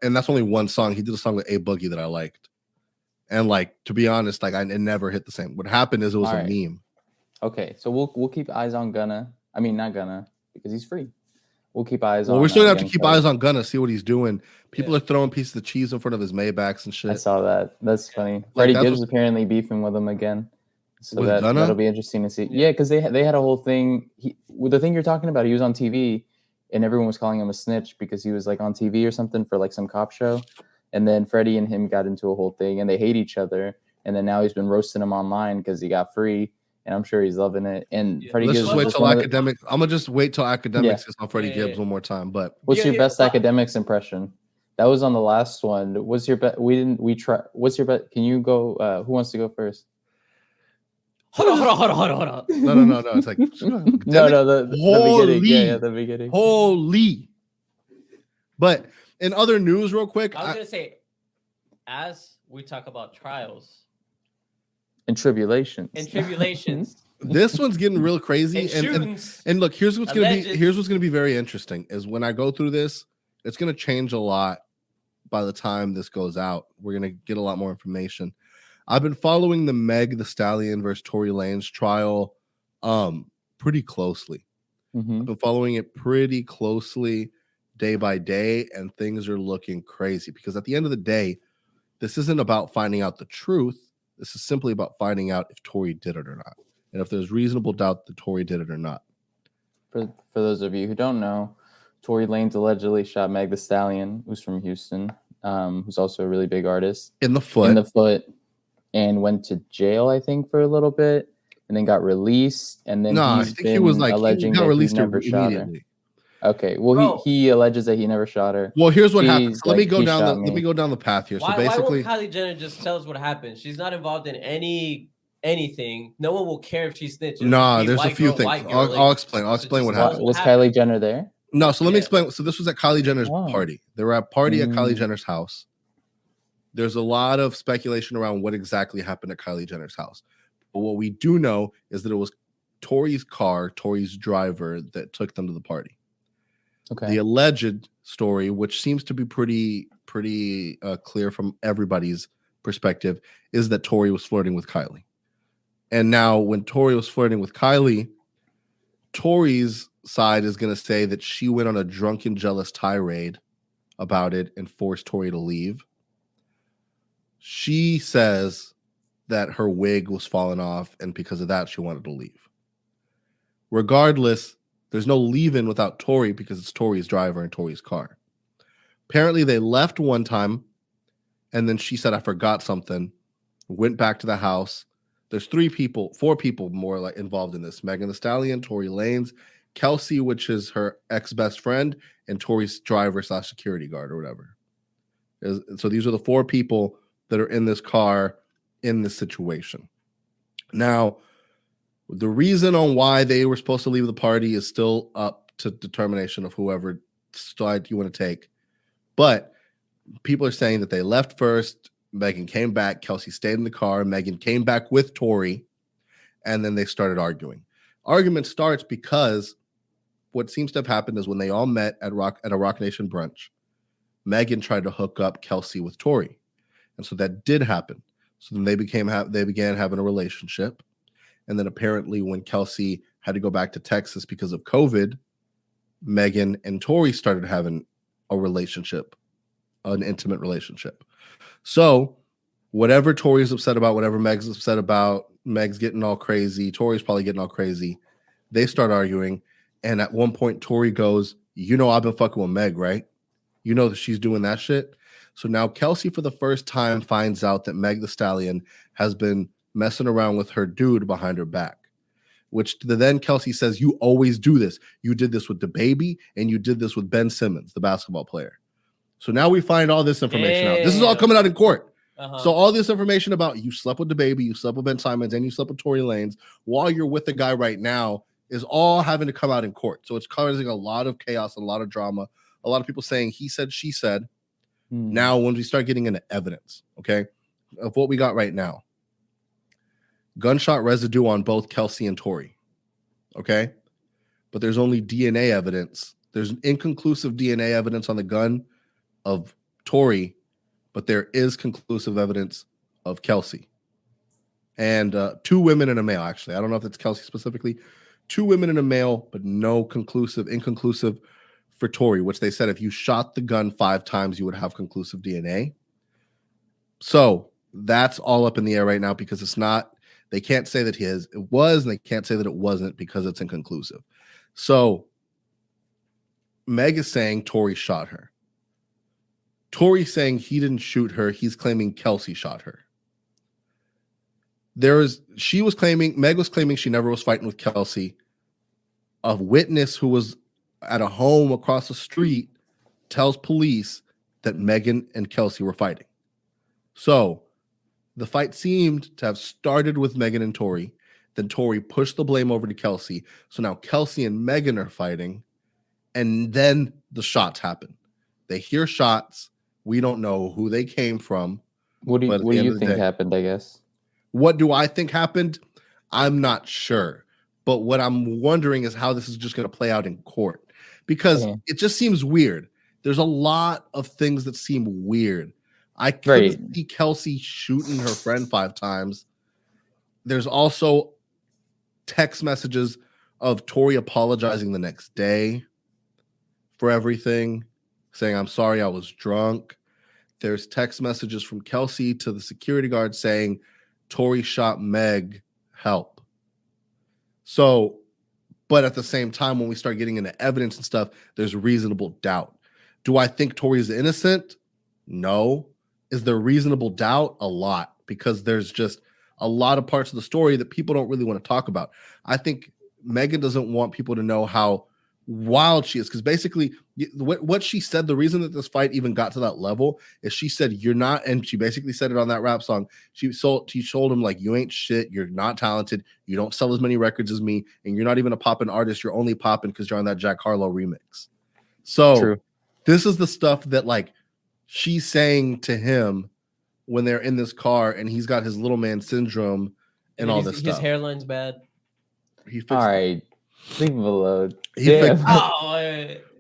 And that's only one song. He did a song with A Boogie that I liked. And like, to be honest, like it never hit the same. What happened is it was a meme. Okay, so we'll keep eyes on Gunna. I mean, not Gunna, because he's free. We'll keep eyes on. Well, we're still gonna have to keep eyes on Gunna, see what he's doing. People are throwing pieces of cheese in front of his Maybachs and shit. I saw that. That's funny. Freddie Gibbs apparently beefing with him again. So that'll be interesting to see. Yeah, because they had a whole thing. The thing you're talking about, he was on TV and everyone was calling him a snitch because he was like on TV or something for like some cop show. And then Freddie and him got into a whole thing and they hate each other. And then now he's been roasting him online because he got free. And I'm sure he's loving it. And Freddie Let's Gibbs just wait till Academics. I'm gonna just wait till Academics is on Freddie Gibbs one more time. But what's your best Academics impression? That was on the last one. What's your bet? What's your bet? Can you go? Who wants to go first? Hold on. No. It's like the beginning. Yeah, the beginning. Holy. But in other news, real quick, I was gonna say, as we talk about trials. And tribulations. This one's getting real crazy. And look, here's what's gonna be very interesting is when I go through this, it's gonna change a lot by the time this goes out. We're gonna get a lot more information. I've been following the Meg Thee Stallion versus Tory Lanez trial pretty closely. Mm-hmm. I've been following it pretty closely day by day, and things are looking crazy because at the end of the day, this isn't about finding out the truth. This is simply about finding out if Tory did it or not, and if there's reasonable doubt that Tory did it or not. For those of you who don't know, Tory Lanez allegedly shot Meg Thee Stallion, who's from Houston, who's also a really big artist, in the foot, and went to jail, I think, for a little bit, and then got released. And then alleging that he never shot her. Okay, well, he alleges that he never shot her. Well, here's what happened. So let me go down the path here. Why, so basically, why won't Kylie Jenner just tell us what happened? She's not involved in anything. No one will care if she snitches. Nah, there's a few things. I'll explain. I'll explain what happened. Was Kylie Jenner there? No, so let me explain. So this was at Kylie Jenner's party. They were at a party at Kylie Jenner's house. There's a lot of speculation around what exactly happened at Kylie Jenner's house. But what we do know is that it was Tory's car, Tory's driver, that took them to the party. Okay. The alleged story, which seems to be pretty clear from everybody's perspective, is that Tory was flirting with Kylie. And now when Tory was flirting with Kylie, Tory's side is going to say that she went on a drunken, jealous tirade about it and forced Tory to leave. She says that her wig was falling off, and because of that, she wanted to leave. Regardless, there's no leaving without Tory because it's Tory's driver and Tory's car. Apparently, they left one time, and then she said, I forgot something, went back to the house. There's four people more like involved in this. Megan Thee Stallion, Tory Lanez, Kelsey, which is her ex-best friend, and Tory's driver / security guard or whatever. So these are the four people that are in this car in this situation. Now, the reason on why they were supposed to leave the party is still up to determination of whoever side you want to take. But people are saying that they left first. Megan came back. Kelsey stayed in the car. Megan came back with Tory. And then they started arguing. Argument starts because what seems to have happened is when they all met at a Rock Nation brunch, Megan tried to hook up Kelsey with Tory. And so that did happen. So then they began having a relationship. And then apparently when Kelsey had to go back to Texas because of COVID, Megan and Tory started having a relationship, an intimate relationship. So whatever Tory's upset about, whatever Meg's upset about, Meg's getting all crazy, Tory's probably getting all crazy. They start arguing. And at one point, Tory goes, you know, I've been fucking with Meg, right? You know that she's doing that shit. So now Kelsey, for the first time, finds out that Meg the Stallion has been messing around with her dude behind her back, which then Kelsey says, you always do this. You did this with the baby, and you did this with Ben Simmons, the basketball player. So now we find all this information out. This is all coming out in court. So all this information about you slept with the baby, you slept with Ben Simmons, and you slept with Tory Lanez while you're with the guy right now is all having to come out in court. So it's causing a lot of chaos, a lot of drama, a lot of people saying he said, she said. Now, when we start getting into evidence, okay, of what we got right now, gunshot residue on both Kelsey and Tory, okay? But there's only DNA evidence. There's inconclusive DNA evidence on the gun of Tory, but there is conclusive evidence of Kelsey. And 2 women and a male, actually. I don't know if it's Kelsey specifically. 2 women and a male, but no inconclusive for Tory, which they said if you shot the gun 5 times, you would have conclusive DNA. So that's all up in the air right now because it's not, they can't say that it was, and they can't say that it wasn't because it's inconclusive. So Meg is saying Tory shot her. Tory's saying he didn't shoot her. He's claiming Kelsey shot her. Meg was claiming she never was fighting with Kelsey. A witness who was at a home across the street tells police that Megan and Kelsey were fighting. So the fight seemed to have started with Megan and Tory. Then Tory pushed the blame over to Kelsey. So now Kelsey and Megan are fighting. And then the shots happen. They hear shots. We don't know who they came from. What do you think happened, I guess? What do I think happened? I'm not sure. But what I'm wondering is how this is just going to play out in court. Because it just seems weird. There's a lot of things that seem weird. I couldn't see Kelsey shooting her friend 5 times. There's also text messages of Tory apologizing the next day for everything, saying, I'm sorry, I was drunk. There's text messages from Kelsey to the security guard saying, Tory shot Meg, help. So, but at the same time, when we start getting into evidence and stuff, there's reasonable doubt. Do I think Tory is innocent? No. Is there reasonable doubt? A lot, because there's just a lot of parts of the story that people don't really want to talk about. I think Megan doesn't want people to know how wild she is, because basically what she said, the reason that this fight even got to that level is she said, you're not, and she basically said it on that rap song. She told him, like, you ain't shit, you're not talented, you don't sell as many records as me, and you're not even a poppin' artist, you're only poppin' because you're on that Jack Harlow remix. So this is the stuff that, like, she's saying to him when they're in this car and he's got his little man syndrome and all this stuff. His hairline's bad. All right. Leave him alone.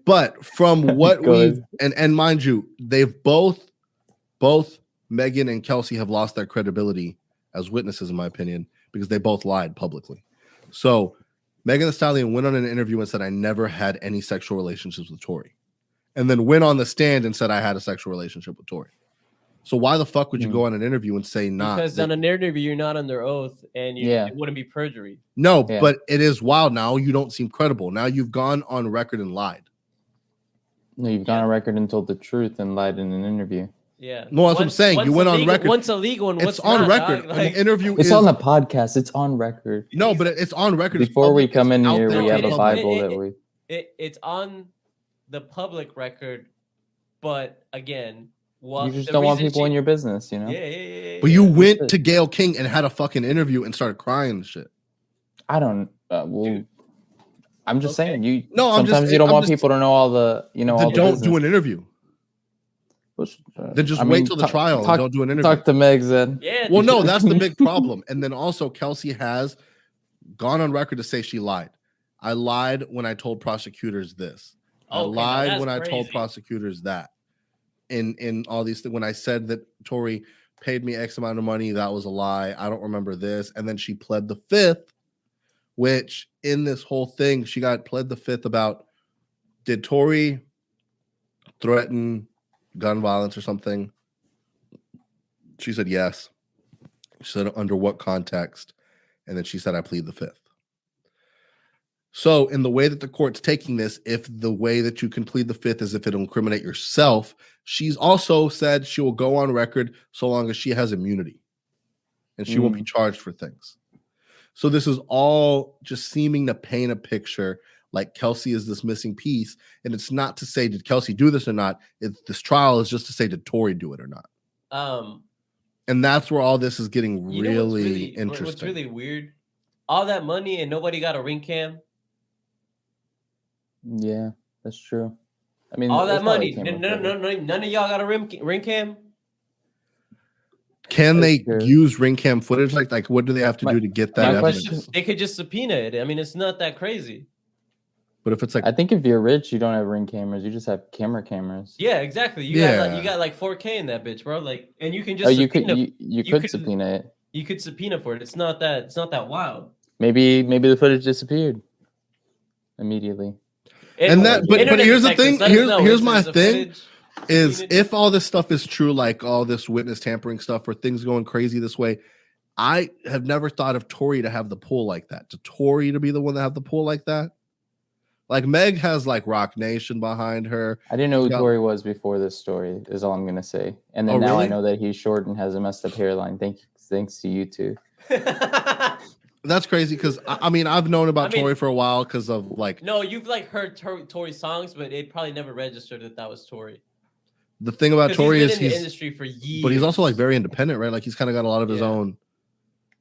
But from what we've and mind you, they've both Megan and Kelsey have lost their credibility as witnesses, in my opinion, because they both lied publicly. So Megan Thee Stallion went on an interview and said, I never had any sexual relationships with Tory. And then went on the stand and said, I had a sexual relationship with Tory. So why the fuck would you go on an interview and say not? Because on an interview, you're not under oath, and it wouldn't be perjury. No, but it is wild now. You don't seem credible. Now you've gone on record and lied. No, you've gone on record and told the truth and lied in an interview. Yeah. No, that's what I'm saying. You went on record. What's illegal and what's it's on not, record. Like, an interview it's on the podcast. It's on record. No, but it's on record. Before we come in here, we have a Bible that we... It's on the public record, but again... Well, you just don't want people in your business, you know? Yeah. But you went to Gayle King and had a fucking interview and started crying and shit. I don't... I'm just saying you. No, sometimes you don't want people to know all the all the don't business. do an interview. Then just wait till the trial and don't do an interview. Talk to Megs then. Yeah. Well, no, that's the big problem. And then also Kelsey has gone on record to say she lied. I lied when I told prosecutors this. I lied when I told prosecutors that. In all these things, when I said that Tory paid me X amount of money, that was a lie. I don't remember this. And then she pled the fifth, which in this whole thing, she got pled the fifth about, did Tory threaten gun violence or something? She said yes. She said under what context? And then she said, I plead the fifth. So in the way that the court's taking this, if the way that you can plead the fifth is if it'll incriminate yourself, she's also said she will go on record so long as she has immunity and she won't be charged for things. So this is all just seeming to paint a picture like Kelsey is this missing piece. And it's not to say, did Kelsey do this or not? This trial is just to say, did Tory do it or not? And that's where all this is getting really interesting. What's really weird? All that money and nobody got a ring cam. Yeah, that's true. I mean, all that money. None of y'all got a ring cam. Can they use ring cam footage? Like what do they have to do to get that evidence? They could just subpoena it. I mean, it's not that crazy. But if it's like, I think if you're rich, you don't have ring cameras. You just have cameras. Yeah, exactly. You got like 4K in that bitch, bro. Like, and you can just you could subpoena it. You could subpoena for it. It's not that wild. Maybe the footage disappeared immediately. But here's the thing. Here's my thing. Is if all this stuff is true, like all this witness tampering stuff or things going crazy this way, I have never thought of Tory to have the pull like that. To Tory to be the one that have the pull like that. Like Meg has like Rock Nation behind her. I didn't know who Tory was before this story, is all I'm gonna say. And then now I know that he's short and has a messed up hairline. Thanks to you two. That's crazy because I mean I've known about Tory for a while because of like. No, you've like heard Tory songs, but it probably never registered that was Tory. The thing about Tory is he's in the industry for years, but he's also like very independent, right? Like he's kind of got a lot of his own.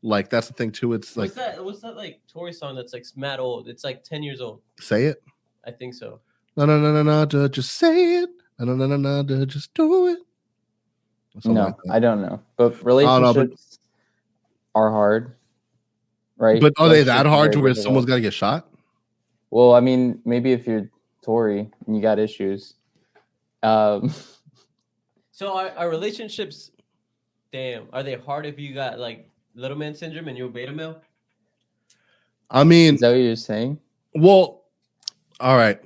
Like that's the thing too. It's like what's that like Tory song that's like mad old? It's like 10 years old. Say it. I think so. No, just say it. No, just do it. No, like I don't know. But relationships are hard, right? But are they that hard to where someone's got to get shot? Well, I mean, maybe if you're Tory and you got issues. So are relationships, are they hard if you got like little man syndrome and you're a beta male? I mean, is that what you're saying? Well, all right.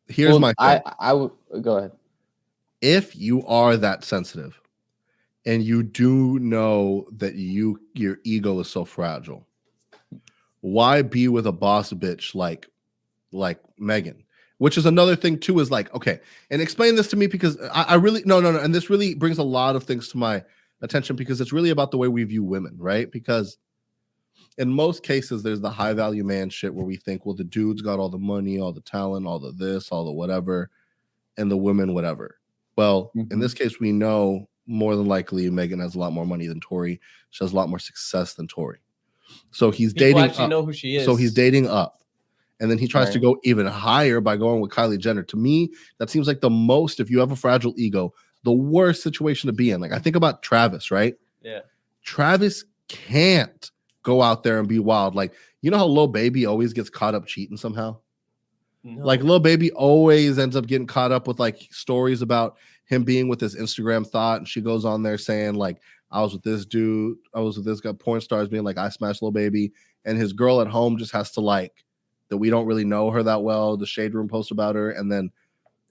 Here's my thing. I would go ahead. If you are that sensitive and you do know that your ego is so fragile, why be with a boss bitch like Megan? Which is another thing too, is like, okay, and explain this to me because I really, no. And this really brings a lot of things to my attention because it's really about the way we view women, right? Because in most cases, there's the high value man shit where we think, well, the dude's got all the money, all the talent, all the this, all the whatever, and the women, whatever. Well, in this case, we know more than likely Megan has a lot more money than Tory. She has a lot more success than Tory. So he's dating actually know who she is. So he's dating up. And then he tries to go even higher by going with Kylie Jenner. To me, that seems like the most, if you have a fragile ego, the worst situation to be in. Like I think about Travis, right? Yeah. Travis can't go out there and be wild. Like, you know how Lil Baby always gets caught up cheating somehow? No. Like Lil Baby always ends up getting caught up with like stories about him being with his Instagram thought. And she goes on there saying like, I was with this dude. I was with this guy, porn stars being like, I smashed Lil Baby. And his girl at home just has to like, that we don't really know her that well. The Shade Room post about her. And then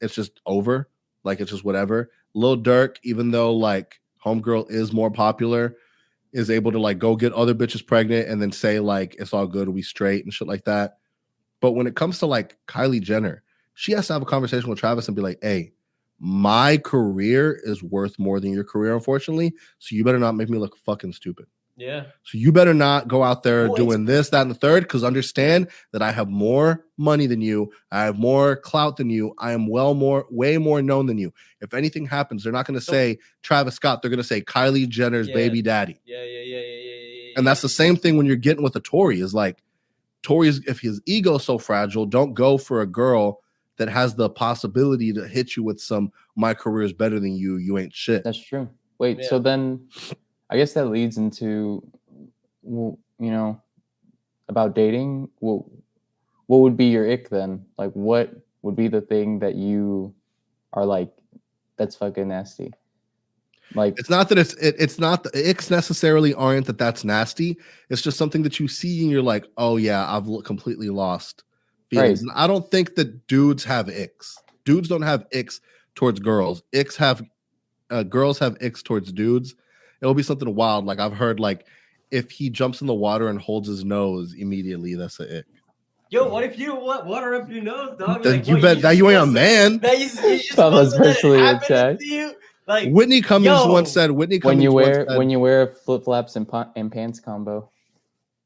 it's just over. Like, it's just whatever. Lil Durk, even though like Homegirl is more popular, is able to like go get other bitches pregnant and then say like, it's all good. We straight and shit like that. But when it comes to like Kylie Jenner, she has to have a conversation with Travis and be like, hey, my career is worth more than your career, unfortunately. So you better not make me look fucking stupid. Yeah. So you better not go out there doing this, that, and the third, because understand that I have more money than you. I have more clout than you. I am way more known than you. If anything happens, they're not going to say Travis Scott. They're going to say Kylie Jenner's baby daddy. Yeah. And that's the same thing when you're getting with a Tory is like, Tory's, if his ego's so fragile, don't go for a girl that has the possibility to hit you with some, my career is better than you, you ain't shit. That's true. Wait, so then I guess that leads into, you know, about dating. What would be your ick then? Like, what would be the thing that you are like, that's fucking nasty? Like, it's not that it's not the icks necessarily aren't that's nasty. It's just something that you see and you're like, oh yeah, I've completely lost feelings. Right. And I don't think that dudes have icks. Dudes don't have icks towards girls. Icks have girls have icks towards dudes. It'll be something wild. Like I've heard, like if he jumps in the water and holds his nose immediately, that's an ick. Yo, what if you don't want water up your nose, dog? Then like, you bet that you ain't a man. That you just supposed to let it happen to you. Like Whitney Cummings once said, when you wear flip flops and pants combo.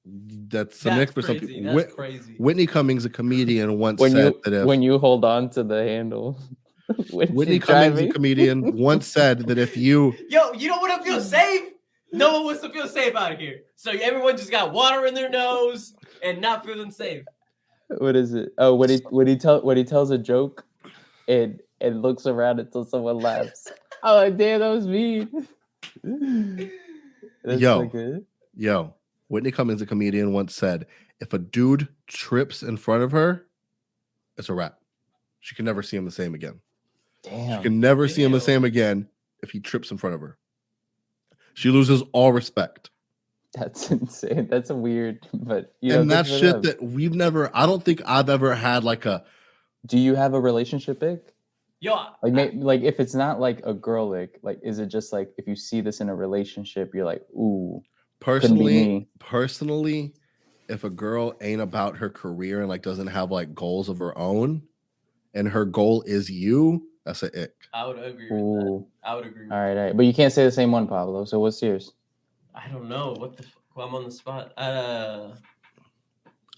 That's an ick for some people. That's crazy. Whitney Cummings, a comedian, once said that when you hold on to the handle. Whitney Cummings, a comedian, once said that if you you don't want to feel safe. No one wants to feel safe out of here. So everyone just got water in their nose and not feeling safe. What is it? Oh, when he tells a joke, and looks around until someone laughs. Oh, like, damn, that was mean. That's so good. Yo, Whitney Cummings, a comedian, once said, if a dude trips in front of her, it's a wrap. She can never see him the same again. Damn. She can never see him the same again if he trips in front of her. She loses all respect. That's insane. That's a weird, but and that's shit that we've never. I don't think I've ever had like a. Do you have a relationship ick? Yo, like if it's not like a girl ick, like is it just like if you see this in a relationship, you're like, ooh. Personally, if a girl ain't about her career and like doesn't have like goals of her own, and her goal is you, that's an ick. I would agree with that. I would agree with all right. But you can't say the same one, Pablo. So what's yours? I don't know. What the fuck? Well, I'm on the spot.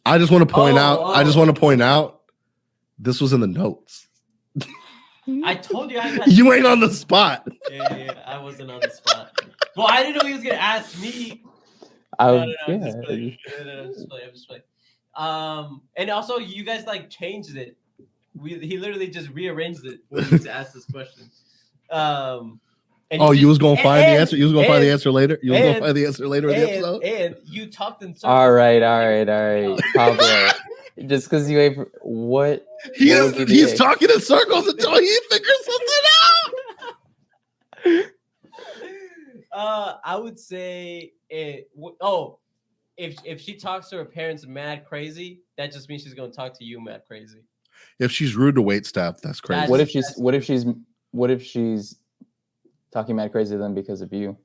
I just want to point out. I just want to point out. This was in the notes. I told you you ain't on the spot. Yeah, I wasn't on the spot. Well, I didn't know he was gonna ask me. No, I'm just playing. I'm just playing. And also you guys like changed it. He literally just rearranged it for you to ask this question. You was gonna find the answer. You was gonna find the answer later. You was gonna find the answer later in the episode. And you talked in circles. All right, Pablo. Just because you ain't what he's talking in circles until he figures something out. I would say if she talks to her parents mad crazy, that just means she's gonna talk to you mad crazy. If she's rude to wait staff, that's crazy. What if she's talking mad crazy to them because of you?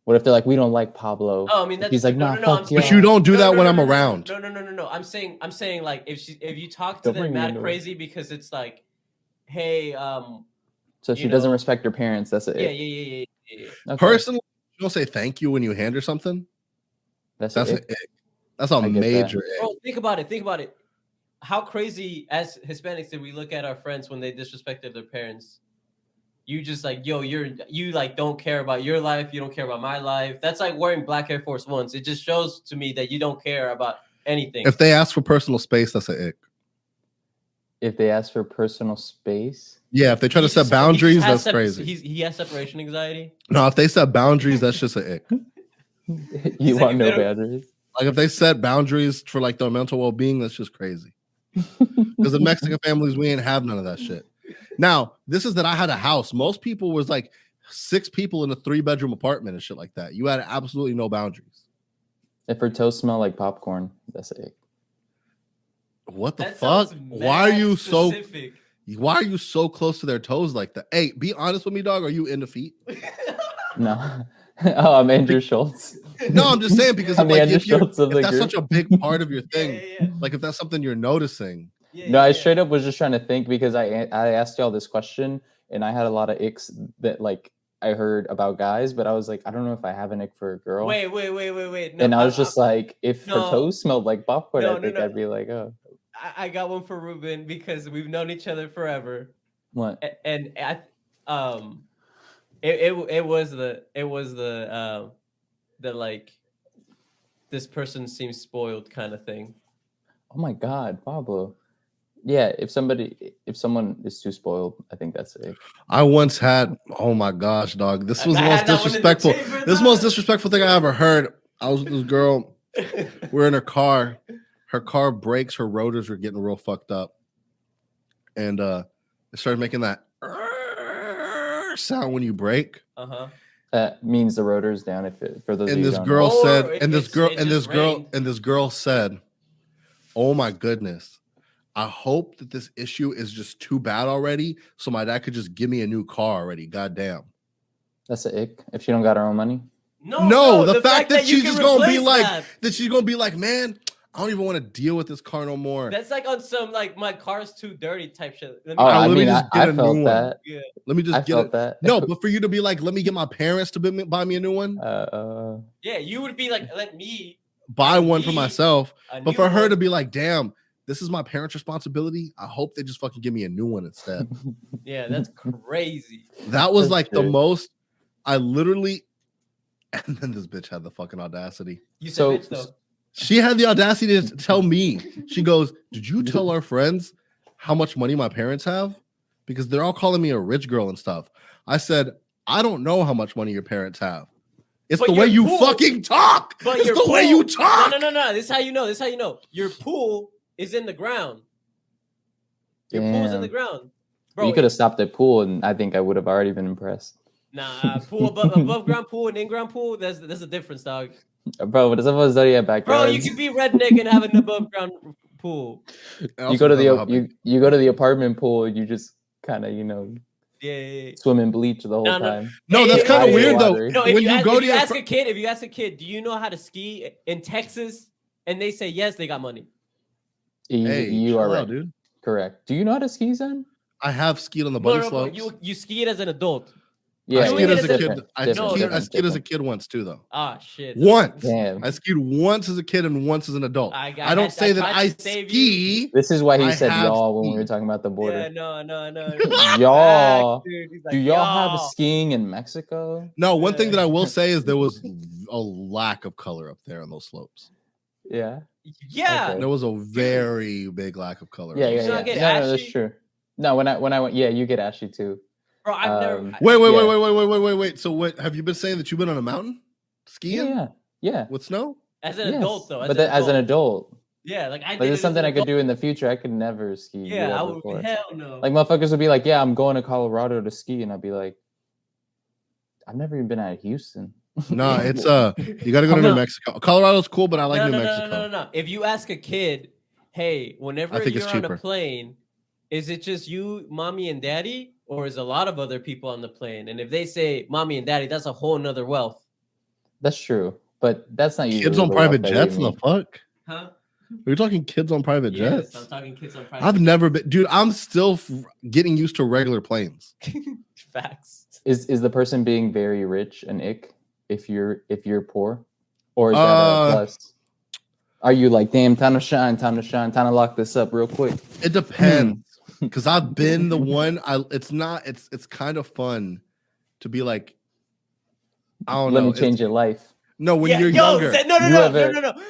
What if they're like, we don't like Pablo? Oh, I mean, that's he's like, no, fuck you. But you don't do that when I'm around. No. I'm saying like if you talk to them mad crazy because it's like, hey, so she doesn't respect her parents. That's it. Yeah. Okay. Personally, you don't say thank you when you hand her something. That's an ick. That's a major ick. Bro, think about it. How crazy as Hispanics did we look at our friends when they disrespected their parents? You just like, yo, you like don't care about your life. You don't care about my life. That's like wearing black Air Force Ones. It just shows to me that you don't care about anything. If they ask for personal space, that's an ick. If they ask for personal space? Yeah, if they try to set boundaries, that's crazy. He has separation anxiety. No, if they set boundaries, that's just an ick. You want no boundaries? Like if they set boundaries for like their mental well-being, that's just crazy. Because the Mexican families, we ain't have none of that shit. Now, this is that I had a house. Most people was like 6 people in a 3-bedroom apartment and shit like that. You had absolutely no boundaries. If her toes smell like popcorn, that's it. What the fuck? Why are you so close to their toes like that? Hey, be honest with me, dog. Are you into feet? No. Oh, I'm Andrew Schultz. No, I'm just saying because if that's such a big part of your thing, like if that's something you're noticing. I straight up was just trying to think because I asked y'all this question and I had a lot of icks that like I heard about guys, but I was like, I don't know if I have an ick for a girl. Wait. No, and I was just like, if her toes smelled like popcorn, I think I'd be like, oh. I got one for Ruben because we've known each other forever. What? And it was the like this person seems spoiled kind of thing. Oh my God, Pablo. Yeah, if someone is too spoiled, I think that's it. I once had, oh my gosh, dog. This was the most disrespectful. This is the most disrespectful thing I ever heard. I was with this girl. We're in her car. Her car brakes, her rotors were getting real fucked up. And it started making that sound when you brake. That means the rotor's down. If it, for those. And this girl said, and this girl said, "Oh my goodness, I hope that this issue is just too bad already, so my dad could just give me a new car already." Goddamn. That's an ick. If she don't got her own money. No, the fact that she's just gonna be like that she's gonna be like, man, I don't even want to deal with this car no more. That's like on some like my car's too dirty type shit. I felt that. Yeah. Let me just get that. No, but for you to be like, let me get my parents to buy me a new one. Yeah, you would be like, let me buy one for myself. But for her to be like, damn, this is my parents' responsibility. I hope they just fucking give me a new one instead. Yeah, that's crazy. That was like the most. I literally, and then this bitch had the fucking audacity. You said bitch though. She had the audacity to tell me. She goes, "Did you tell our friends how much money my parents have? Because they're all calling me a rich girl and stuff." I said, "I don't know how much money your parents have. It's the way you fucking talk. But it's the way you talk." No. This is how you know. This is how you know. Your pool is in the ground. Your pool's in the ground. Bro, you could have stopped at pool, and I think I would have already been impressed. Nah, pool above ground pool and in ground pool. There's a difference, dog. Bro, but someone's already at backyard. Bro, you can be redneck and have an above ground pool. You go to the apartment pool, you just kind of swim in bleach the whole time. No, that's kind of weird though. No, if you ask a kid, do you know how to ski in Texas? And they say yes, they got money. You are right, dude. Correct. Do you know how to ski, Zen? I have skied on the bunny slopes. You skied as an adult. Yeah, I skied as a kid. I skied as a kid once too, though. Ah, shit. Once. Damn. I skied once as a kid and once as an adult. I don't say that I ski. This is why he said y'all when we were talking about the border. Yeah, no. Y'all. Do y'all have skiing in Mexico? No, one thing that I will say is there was a lack of color up there on those slopes. Yeah. Yeah. Okay. There was a very big lack of color. Yeah. No, that's true. No, when I went, you get ashy too. Bro, I've never. Wait. So what have you been saying that you've been on a mountain skiing? Yeah. With snow? As an adult, though. As an adult. Yeah, like it's something I could do in the future. I could never ski. Yeah, I would. Hell no. Like motherfuckers would be like, "Yeah, I'm going to Colorado to ski," and I'd be like, "I've never even been out of Houston." No, it's you got to go to New Mexico. Colorado's cool, but I like New Mexico. No. If you ask a kid, hey, whenever you're on a plane, is it just you, mommy, and daddy? Or is a lot of other people on the plane? And if they say mommy and daddy, that's a whole nother wealth. That's true. But that's not usually kids on private jets. The fuck? Huh? Are you talking kids on private jets? I'm talking kids on private I've never been, dude. I'm still getting used to regular planes. Facts. Is the person being very rich an ick if you're poor? Or is that a plus? Are you like, damn, time to shine, time to lock this up real quick? It depends. Because I've been the one. It's kind of fun to be like, I don't know. Let me change your life. No, when you're younger. No.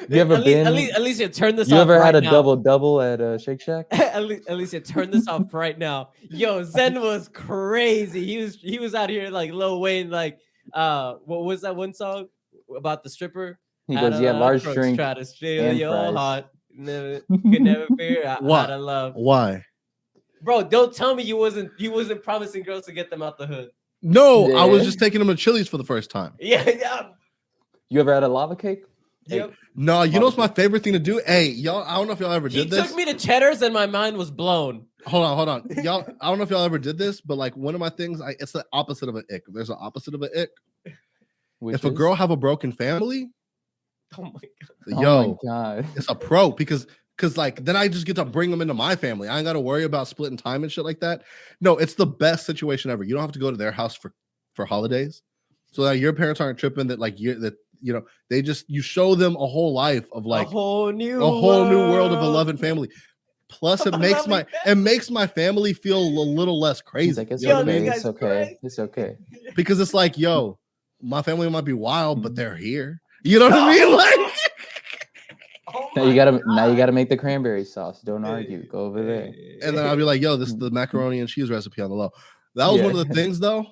You ever been? Alicia, turn this off. You ever had a now. double at Shake Shack? Alicia, turn this off right now. Yo, Zen was crazy. He was out here like Lil Wayne, like what was that one song about the stripper? He goes, yeah, large drink. Try to steal your heart. Could never figure out how to love. Why? Bro, don't tell me you wasn't promising girls to get them out the hood. No, I was just taking them to Chili's for the first time. Yeah. You ever had a lava cake? Yep. No, you know what's my favorite thing to do? Hey, y'all, I don't know if y'all ever did this. He took me to Cheddar's and my mind was blown. Hold on. Y'all, I don't know if y'all ever did this, but like one of my things, it's the opposite of an ick. There's an opposite of an ick. If a girl have a broken family, oh my god, it's a pro because like then I just get to bring them into my family. I ain't got to worry about splitting time and shit like that. No, it's the best situation ever. You don't have to go to their house for holidays, so that your parents aren't tripping. That like they just you show them a whole life of like a whole new world of a loving family. Plus, it makes my family feel a little less crazy. Like, it's okay. Because it's like, yo, my family might be wild, but they're here. You know what I mean? Like, oh Now you gotta make the cranberry sauce. Don't argue. Go over there. And then I'll be like, yo, this is the macaroni and cheese recipe on the low. That was one of the things, though.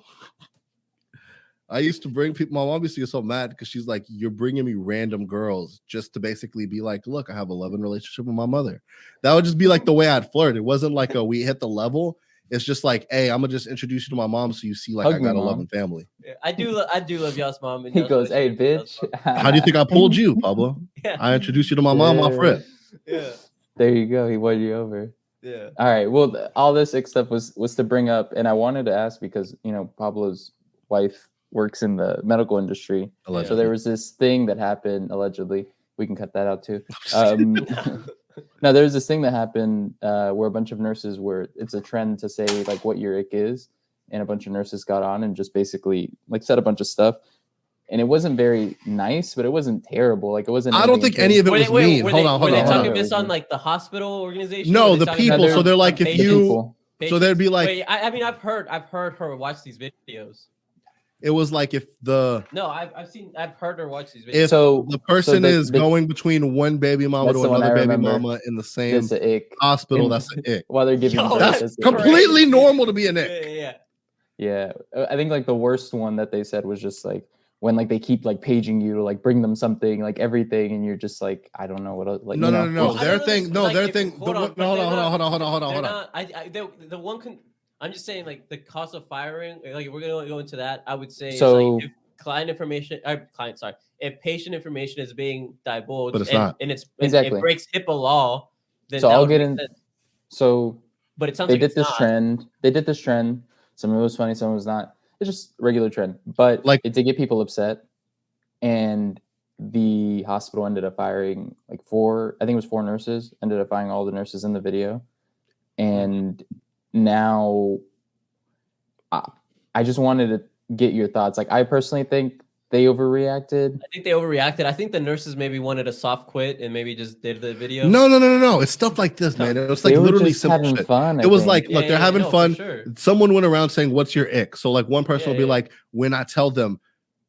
I used to bring people. My mom used to get so mad because she's like, you're bringing me random girls just to basically be like, look, I have a loving relationship with my mother. That would just be like the way I'd flirt. It wasn't like we hit the level. It's just like, hey, I'm gonna just introduce you to my mom so you see like I got a loving family. Yeah, I do love y'all's mom. And he goes, hey, bitch. How do you think I pulled you, Pablo? Yeah. I introduced you to my mom off rip. Yeah. There you go. He won you over. Yeah. All right. Well, all this stuff was to bring up, and I wanted to ask because Pablo's wife works in the medical industry. Allegedly. So there was this thing that happened allegedly. We can cut that out too. No, there's this thing that happened where a bunch of nurses it's a trend to say like what your ick is, and a bunch of nurses got on and just basically like said a bunch of stuff, and it wasn't very nice, but it wasn't terrible. Like it wasn't. I don't think any of it was mean. Hold on. Were they talking this on like the hospital organization? No, the people. So they're like, if you, so they'd be like, wait, I mean, I've heard her watch these videos. It was like if the I've heard her watch these videos. If the person is going between one baby mama to another baby mama in the same hospital, that's an ick. While they're giving that's completely normal to be an ick. Yeah. I think like the worst one that they said was just like when like they keep like paging you to like bring them something, like everything, and you're just like, I don't know what like no. Their thing. Hold on. The one I'm just saying, like the cost of firing. Like, if we're gonna go into that, I would say so. Like, if patient information is being divulged, but it's not, and it breaks HIPAA law, then so I'll get in. So, but it sounds they like did this trend. They did this trend. Some of it was funny, some of it was not. It's just regular trend, but like it did get people upset, and the hospital ended up firing like 4 nurses. Ended up firing all the nurses in the video, and now I just wanted to get your thoughts. Like I personally think they overreacted. I think the nurses maybe wanted a soft quit and maybe just did the video. No. It's stuff like this, man. It was like literally simple shit. Fun, it was like, look, they're having fun. Sure. Someone went around saying, what's your ick? So like one person will be like, when I tell them,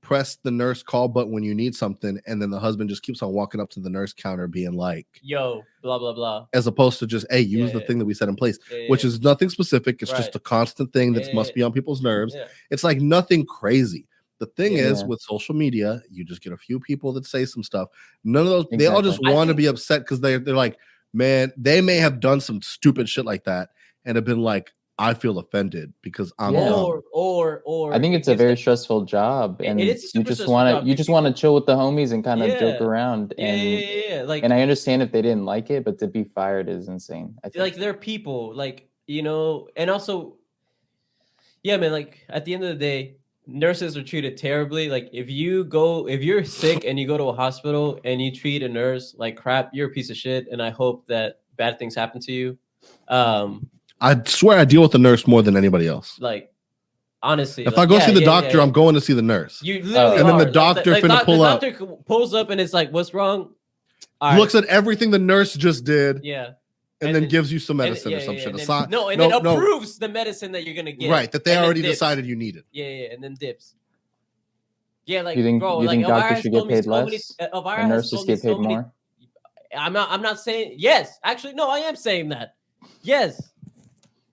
press the nurse call button when you need something, and then the husband just keeps on walking up to the nurse counter being like, yo, blah blah blah, as opposed to just, hey, use the thing that we set in place, which is nothing specific. It's just a constant thing that must be on people's nerves. It's like nothing crazy. The thing is, with social media, you just get a few people that say some stuff. None of those, they all just want to be upset because they're like, man, they may have done some stupid shit like that and have been like, I feel offended because I'm dumb. Or I think it's a very stressful job, and you just want to chill with the homies and kind of joke around. And, Like, and I understand if they didn't like it, but to be fired is insane. I think. Like they're people, like and also, man. Like at the end of the day, nurses are treated terribly. Like if you're sick and you go to a hospital and you treat a nurse like crap, you're a piece of shit. And I hope that bad things happen to you. I swear I deal with the nurse more than anybody else. Like, honestly. If I go see the doctor, I'm going to see the nurse. You literally and then the doctor pull up. The doctor pulls up and it's like, what's wrong? Looks at everything the nurse just did. Yeah. And then gives you some medicine or some shit. Then approves the medicine that you're going to get. Right, that they already decided you needed. Yeah, and then dips. Yeah, like, you think doctors should get paid less? And nurses get paid more? I'm not saying, yes. Actually, no, I am saying that. Yes.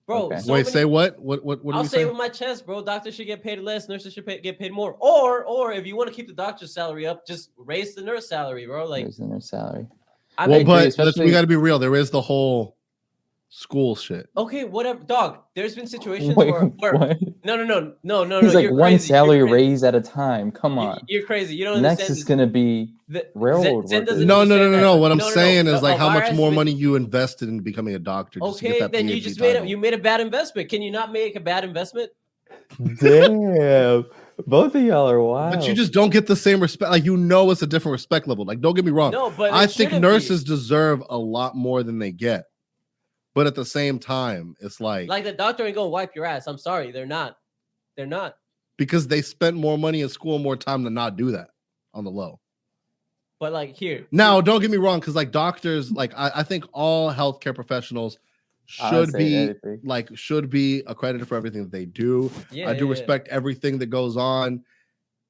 Bro, okay. Wait, say what? What I'll say it with my chest, bro. Doctors should get paid less. Nurses should get paid more. Or if you want to keep the doctor's salary up, just raise the nurse salary, bro. Like raise the nurse salary. But we got to be real. There is the whole school shit. Okay, whatever, dog. There's been situations where no. He's like one salary raise at a time. Come on, you're crazy. You don't understand. Next is gonna be railroad workers. No. What I'm saying is like how much more money you invested in becoming a doctor. Okay, then you just made a bad investment. Can you not make a bad investment? Damn. Both of y'all are wild. But you just don't get the same respect. Like, it's a different respect level. Like, don't get me wrong. No, but I think nurses deserve a lot more than they get. But at the same time, it's like the doctor ain't gonna wipe your ass. I'm sorry, they're not. They're not. Because they spent more money in school, more time to not do that on the low. But like here. Now, don't get me wrong, because like doctors, like I think all healthcare professionals should be accredited for everything that they do. I do respect everything that goes on.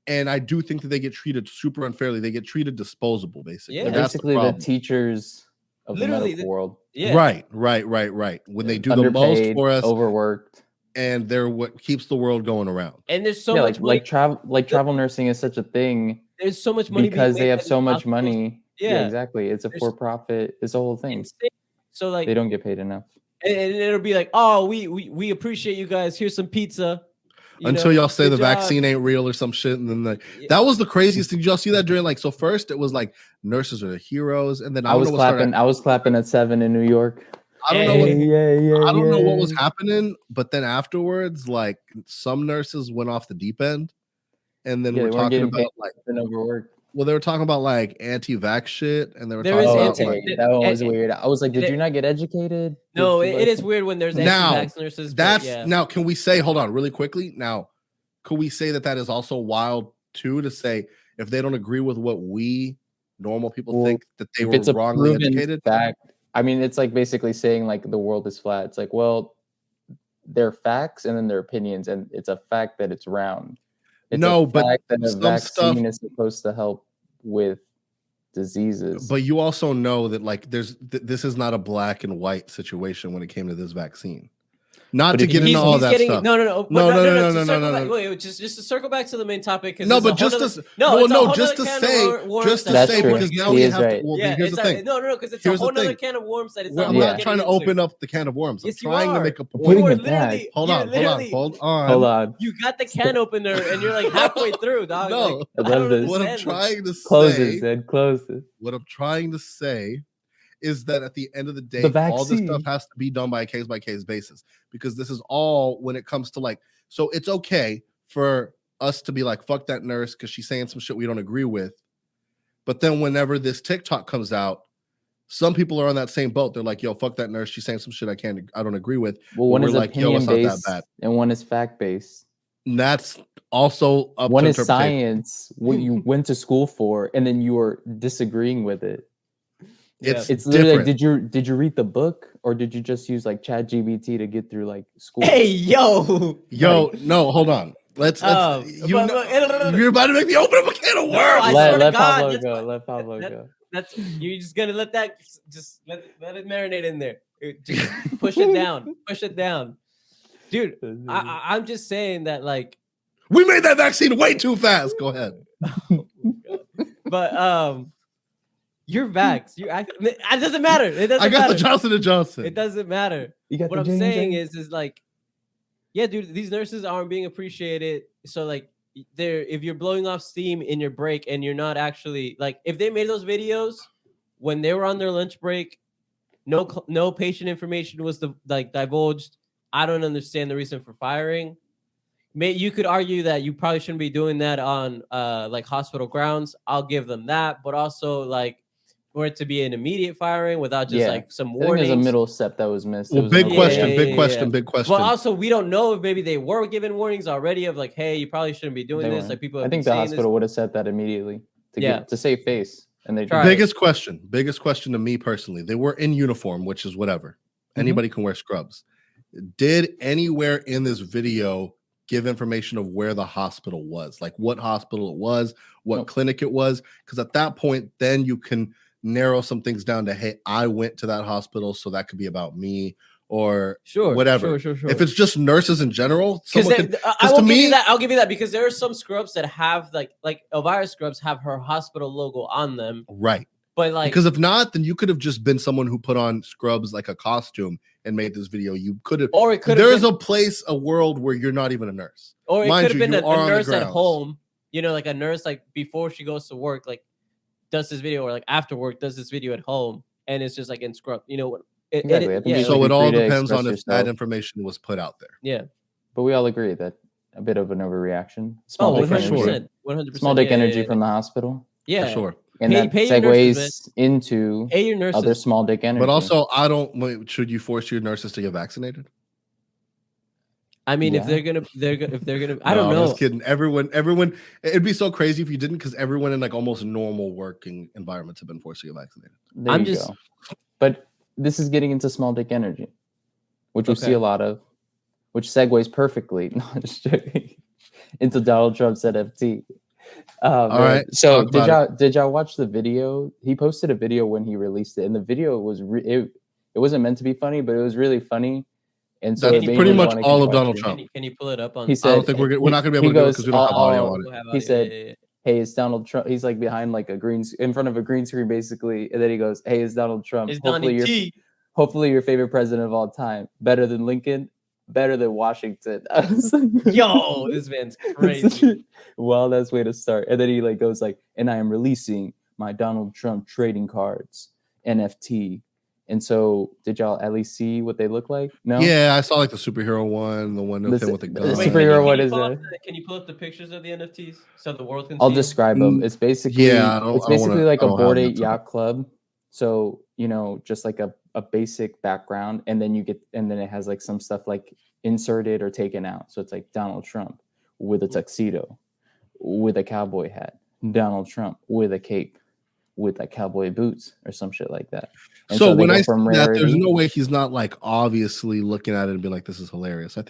And I do think that they get treated super unfairly. They get treated disposable, basically. Yeah. They're basically the problem. teachers of Literally, the medical world. Yeah. Right. When they do the most Underpaid, for us, overworked, and they're what keeps the world going around. And there's so much money. travel nursing is such a thing. There's so much money because they have at so much hospitals. money. Yeah, exactly. It's a for-profit. It's a whole thing. Insane. So like they don't get paid enough. And it'll be like, oh, we appreciate you guys. Here's some pizza. Until y'all say the vaccine ain't real or some shit, and then that was the craziest thing. Did y'all see that during so first it was like nurses are the heroes, and then I was clapping at 7 in New York. I don't know what was happening, but then afterwards, like some nurses went off the deep end, and then we're talking about like overworked. Well, they were talking about like anti-vax shit, and they were talking about that one was weird. I was like, did you not get educated? No, it is weird when there's anti-vax nurses. Now, can we say, hold on, really quickly? Now, could we say that is also wild too? To say if they don't agree with what we normal people think that they were wrongly educated? Fact, I mean, it's like basically saying like the world is flat. It's like, well, they're facts and then their opinions, and it's a fact that it's round. It's but that a vaccine is supposed to help with diseases. But you also know that like this is not a black and white situation when it came to this vaccine. Not to get into all that stuff. No. Wait, just to circle back to the main topic. No, but just to say, because now we have to. Well, here's the thing. No, because it's a whole other can of worms that it's. I'm not trying to open up the can of worms. I'm trying to make a point. Hold on. You got the can opener and you're like halfway through, dog. No, what I'm trying to say. Close it. What I'm trying to say is that at the end of the day, all this stuff has to be done by a case-by-case basis, because this is all when it comes to like, so it's okay for us to be like, fuck that nurse because she's saying some shit we don't agree with. But then whenever this TikTok comes out, some people are on that same boat. They're like, yo, fuck that nurse. She's saying some shit I don't agree with. Well, one is like, opinion-based and one is fact-based. And that's also up one is science, what you went to school for, and then you are disagreeing with it. It's literally like, did you read the book or did you just use like ChatGPT to get through like school? Hey yo, no, hold on. Let's you're about to make me open up a can of worms. Let Pablo go. Let Pablo go. That's you're just gonna let that just let it marinate in there. Just push it down, dude. I'm just saying that like we made that vaccine way too fast. Go ahead. But you're vaxxed. It doesn't matter. It doesn't. I got matter. the Johnson & Johnson. It doesn't matter. What I'm saying is like, yeah, dude, these nurses aren't being appreciated. So like, if you're blowing off steam in your break and you're not actually like, if they made those videos when they were on their lunch break, no patient information was divulged. I don't understand the reason for firing. You could argue that you probably shouldn't be doing that on like hospital grounds. I'll give them that, but also like for it to be an immediate firing without just like some warnings. There's a middle step that was missed. Well, big question. But also, we don't know if maybe they were given warnings already of like, hey, you probably shouldn't be doing this. Like people, I think the hospital would have said that immediately to save face. And they biggest question to me personally. They were in uniform, which is whatever. Anybody can wear scrubs. Did anywhere in this video give information of where the hospital was, like what hospital it was, what clinic it was? Because at that point, then you can narrow some things down to, hey, I went to that hospital, so that could be about me or whatever. Sure. If it's just nurses in general, I'll give you that because there are some scrubs that have like Elvira scrubs have her hospital logo on them, right? But like, because if not, then you could have just been someone who put on scrubs like a costume and made this video. You could have, or it could. There's a world where you're not even a nurse, or it could have been a nurse at home. You know, like a nurse like before she goes to work, like does this video, or like after work does this video at home, and it's just like in scrub. You know what? So it all depends on if that information was put out there. Yeah, but we all agree that a bit of an overreaction. Small dick energy. 100%. Small dick energy from the hospital. Yeah, for sure. And that segues into other small dick energy. But also, should you force your nurses to get vaccinated? I mean, if they're gonna, I don't know. I'm just kidding. Everyone, it'd be so crazy if you didn't, because everyone in like almost normal working environments have been forced to get vaccinated. But this is getting into small dick energy, which we see a lot of, which segues perfectly into Donald Trump's NFT. All right. So did y'all watch the video? He posted a video when he released it, and the video was it wasn't meant to be funny, but it was really funny. And so that's pretty much all of Donald Trump. Can you pull it up on? He said, I don't think we're not gonna be able to do it because we don't have audio on it. He said, "Hey, it's Donald Trump." He's like behind like in front of a green screen, basically, and then he goes, "Hey, it's Donald Trump. Hopefully your favorite president of all time. Better than Lincoln, better than Washington." I was like, yo, this man's crazy. Well, that's way to start. And then he like goes like, "And I am releasing my Donald Trump trading cards, NFT." And so, did y'all at least see what they look like? No. Yeah, I saw like the superhero one, the one with him with the gun. The superhero one is Can you pull up the pictures of the NFTs so the world can see? I'll describe them. It's basically like a Bored Ape Yacht Club. So just like a basic background, and then it has like some stuff like inserted or taken out. So it's like Donald Trump with a tuxedo, with a cowboy hat. Donald Trump with a cape, with like cowboy boots or some shit like that. And so when I see that, there's no way he's not like obviously looking at it and being like, "This is hilarious." I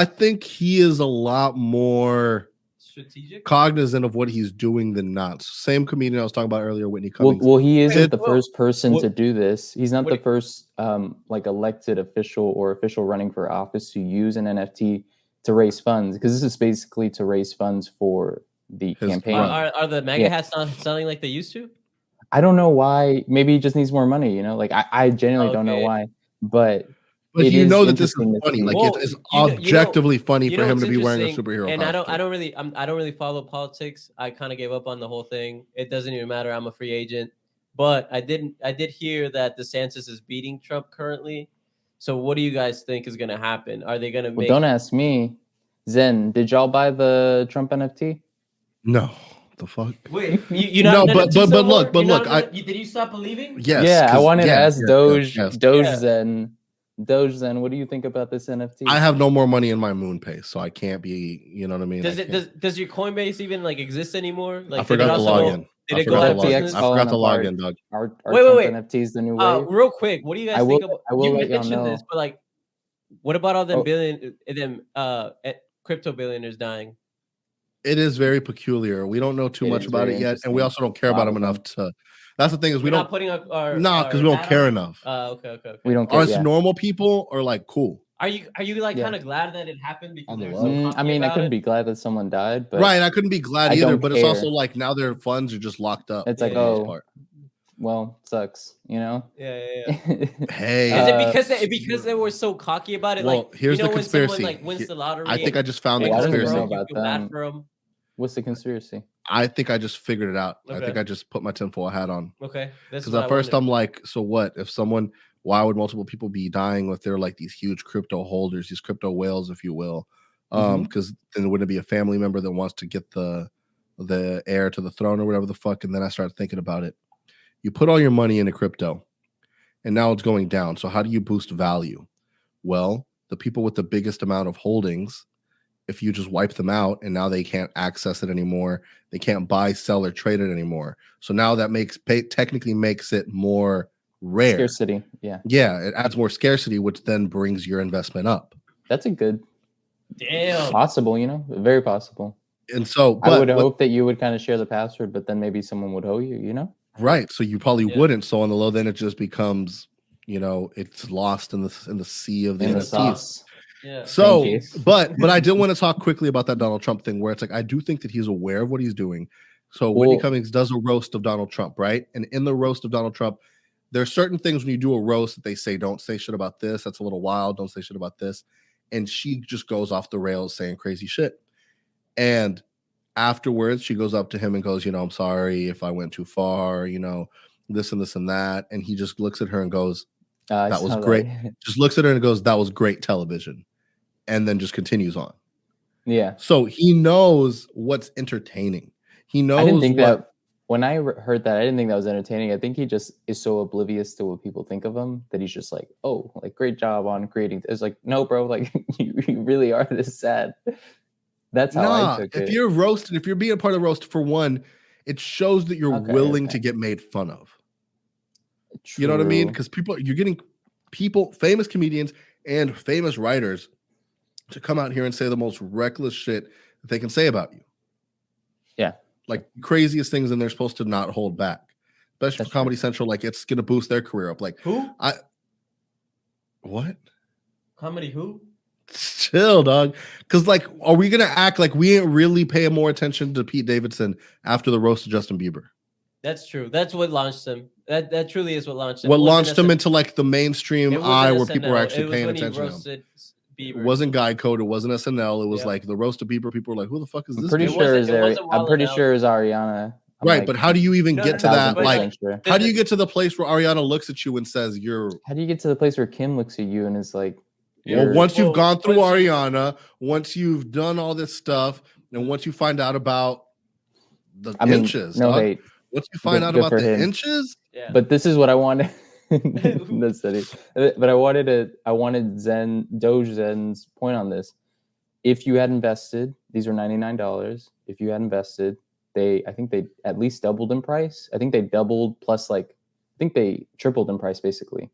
think he is a lot more strategic, cognizant of what he's doing than not. Same comedian I was talking about earlier, Whitney Cummings. Well, he isn't the first person to do this. He's not the first like elected official or official running for office to use an NFT to raise funds, because this is basically to raise funds for the campaign. Are the MAGA hats not selling like they used to? I don't know why. Maybe he just needs more money. Like I genuinely don't know why. But that this is funny. Like it's objectively funny for him to be wearing a superhero. And I don't really follow politics. I kind of gave up on the whole thing. It doesn't even matter. I'm a free agent. But I did hear that DeSantis is beating Trump currently. So what do you guys think is going to happen? Are they going to make? Don't ask me. Zen, did y'all buy the Trump NFT? No. The fuck? Wait, you know? But look, did you stop believing? Yes. Yeah, I wanted to ask Doge Zen. Doge Zen, what do you think about this NFT? I have no more money in my MoonPay, so I can't be. You know what I mean? Does your Coinbase even like exist anymore? Like I forgot to log in. Did it go out of business? I forgot to log in, Dog. Wait. NFTs the new way. Real quick, what do you guys think about? You mentioned this, but like, what about all them crypto billionaires dying? It is very peculiar. We don't know too much about it yet, and we also don't care about them enough to. That's the thing is we don't putting our because we don't care enough. Okay. We don't care. Us normal people are like cool. Are you like kind of glad that it happened? Because I mean, I couldn't be glad that someone died, but right, I couldn't be glad either. But it's also like now their funds are just locked up. It's like well, sucks, Yeah. Hey, is it because they were so cocky about it? Well, here's the conspiracy. When someone wins the lottery, I think I just found the conspiracy. About that. What's the conspiracy? I think I just figured it out. Okay. I think I just put my tinfoil hat on. Okay. Because at first I'm like, so what? If why would multiple people be dying if they're like these huge crypto holders, these crypto whales, if you will? Because then it wouldn't be a family member that wants to get the heir to the throne or whatever the fuck. And then I started thinking about it. You put all your money into crypto and now it's going down. So how do you boost value? Well, the people with the biggest amount of holdings, if you just wipe them out and now they can't access it anymore, they can't buy, sell, or trade it anymore. So now that technically makes it more rare. Scarcity, yeah. Yeah, it adds more scarcity, which then brings your investment up. That's a good possible, very possible. And so I would hope that you would kind of share the password, but then maybe someone would owe you, Right. So you probably wouldn't. So on the low, then it just becomes, it's lost in the sea of the NFTs. Yeah. So, but I did want to talk quickly about that Donald Trump thing, where it's like I do think that he's aware of what he's doing. So Whitney Cummings does a roast of Donald Trump, right? And in the roast of Donald Trump, there are certain things when you do a roast that they say, don't say shit about this. That's a little wild. Don't say shit about this. And she just goes off the rails saying crazy shit. And afterwards, she goes up to him and goes, I'm sorry if I went too far, this and this and that. And he just looks at her and goes, that was great. Just looks at her and goes, that was great television. And then just continues on. Yeah. So he knows what's entertaining. He knows. I didn't think that when I heard that, I didn't think that was entertaining. I think he just is so oblivious to what people think of him that he's just like, oh, like great job on creating. It's like, no, bro, like you really are this sad. That's how I took it. If you're roasted, if you're being a part of the roast, for one, it shows that you're willing to get made fun of. True. You know what I mean? Because you're getting famous comedians and famous writers to come out here and say the most reckless shit that they can say about you. Yeah. Like craziest things, and they're supposed to not hold back. Especially for Comedy Central, like it's gonna boost their career up. Like who? What? Comedy who? Chill, dog. Because like, are we gonna act like we ain't really paying more attention to Pete Davidson after the roast of Justin Bieber? That's true. That's what launched him. That truly is what launched him. What launched him into like the mainstream eye where people were actually paying when attention he roasted Bieber. It wasn't Guy Code. It wasn't SNL. It was like the roast of Bieber. People were like, "Who the fuck is this?" I'm pretty sure it's Ariana. Right, like, but how do you even get to that? Like, how do you get to the place where Ariana looks at you and says, "You're"? How do you get to the place where Kim looks at you and is like, well, once you've gone through Ariana, once you've done all this stuff, and once you find out about the inches, no hate. Once you find out about the inches, but this is what I wanted. That's funny. But I wanted Doge Zen's point on this. If you had invested, these were $99. If you had invested, I think they at least doubled in price. I think they doubled plus I think they tripled in price basically.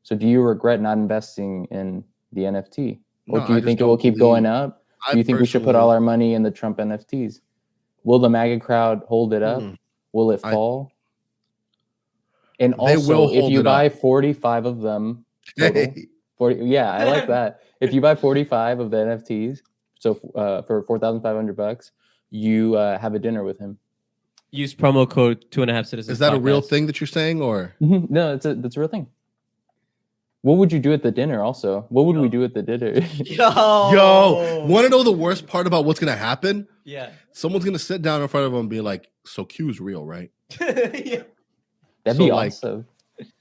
So do you regret not investing in the NFT? Or do you think it will keep going up? Do you think we should put all our money in the Trump NFTs? Will the MAGA crowd hold it up? Will it fall? And also, if you buy 45 of them, total, 40, yeah, I like that. If you buy 45 of the NFTs, so for $4,500, you have a dinner with him. Use promo code 2.5 Citizens. Is that a real thing that you're saying, or no? That's a real thing. What would you do at the dinner? Also, what would we do at the dinner? Yo, want to know the worst part about what's gonna happen? Yeah, someone's gonna sit down in front of him and be like, "So Q's real, right?" Yeah. That'd be awesome.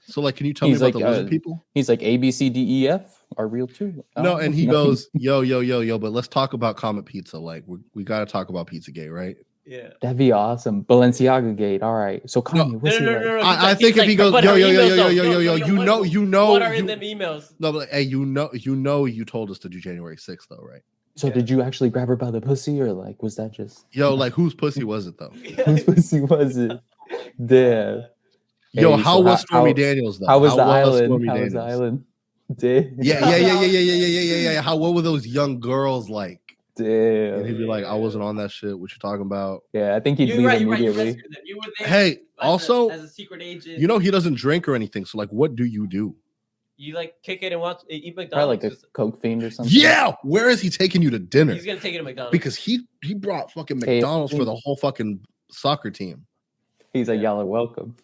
So, like, can you tell me about the lizard people? He's like, A, B, C, D, E, F are real too. No, and he goes, yo, but let's talk about Comet Pizza. Like, we got to talk about Pizzagate, right? Yeah. That'd be awesome. Balenciaga Gate. All right. So, Kanye, what's he like? I think if he goes, yo, you know. What are in them emails? No, but hey, you told us to do January 6th, though, right? So did you actually grab her by the pussy, or like, was that just... Yo, like, whose pussy was it, though? Whose pussy was it? Damn. Yo, how was Stormy Daniels though? How was the island? How was the island? Yeah. What were those young girls like? Damn. And he'd be like, I wasn't on that shit. What you talking about? Yeah, I think he'd leave immediately. You were there hey, also, as a secret agent. You know he doesn't drink or anything. So like, what do? You like kick it and eat McDonald's? Probably like a Coke fiend or something. Yeah. Where is he taking you to dinner? He's gonna take you to McDonald's because he brought fucking McDonald's for the whole fucking soccer team. He's like, y'all are welcome.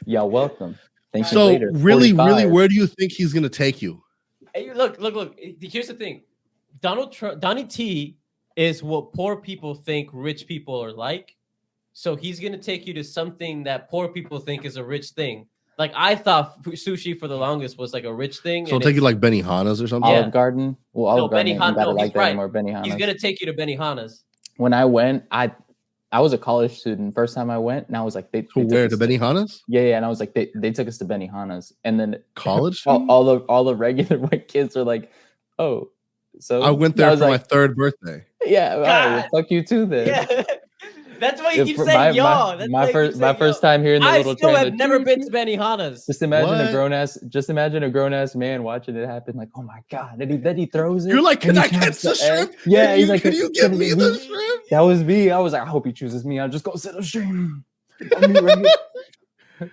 Y'all welcome. Thanks. So later. really, where do you think he's gonna take you? Hey, look. Here's the thing. Donnie T is what poor people think rich people are like. So he's gonna take you to something that poor people think is a rich thing. Like I thought sushi for the longest was like a rich thing. So take you like Benihana's or something. Olive Garden. Well, Olive Garden. Benihana's. He's gonna take you to Benihana's. When I went, I was a college student. First time I went, and I was like, where to Benihana's? Yeah, and I was like, they took us to Benihana's, and then college. all the regular white kids are like, oh, so I went there for my third birthday. Yeah, well, fuck you too then. Yeah. That's why you keep saying y'all. My first time here in the little train. I have never been to Benihana's. Just imagine a grown ass man watching it happen. Like, oh my god! Then he throws it. You're like, can I catch the shrimp? Yeah, he's like, can you give me the shrimp? That was me. I was like, I hope he chooses me. I'll just go sit upstream.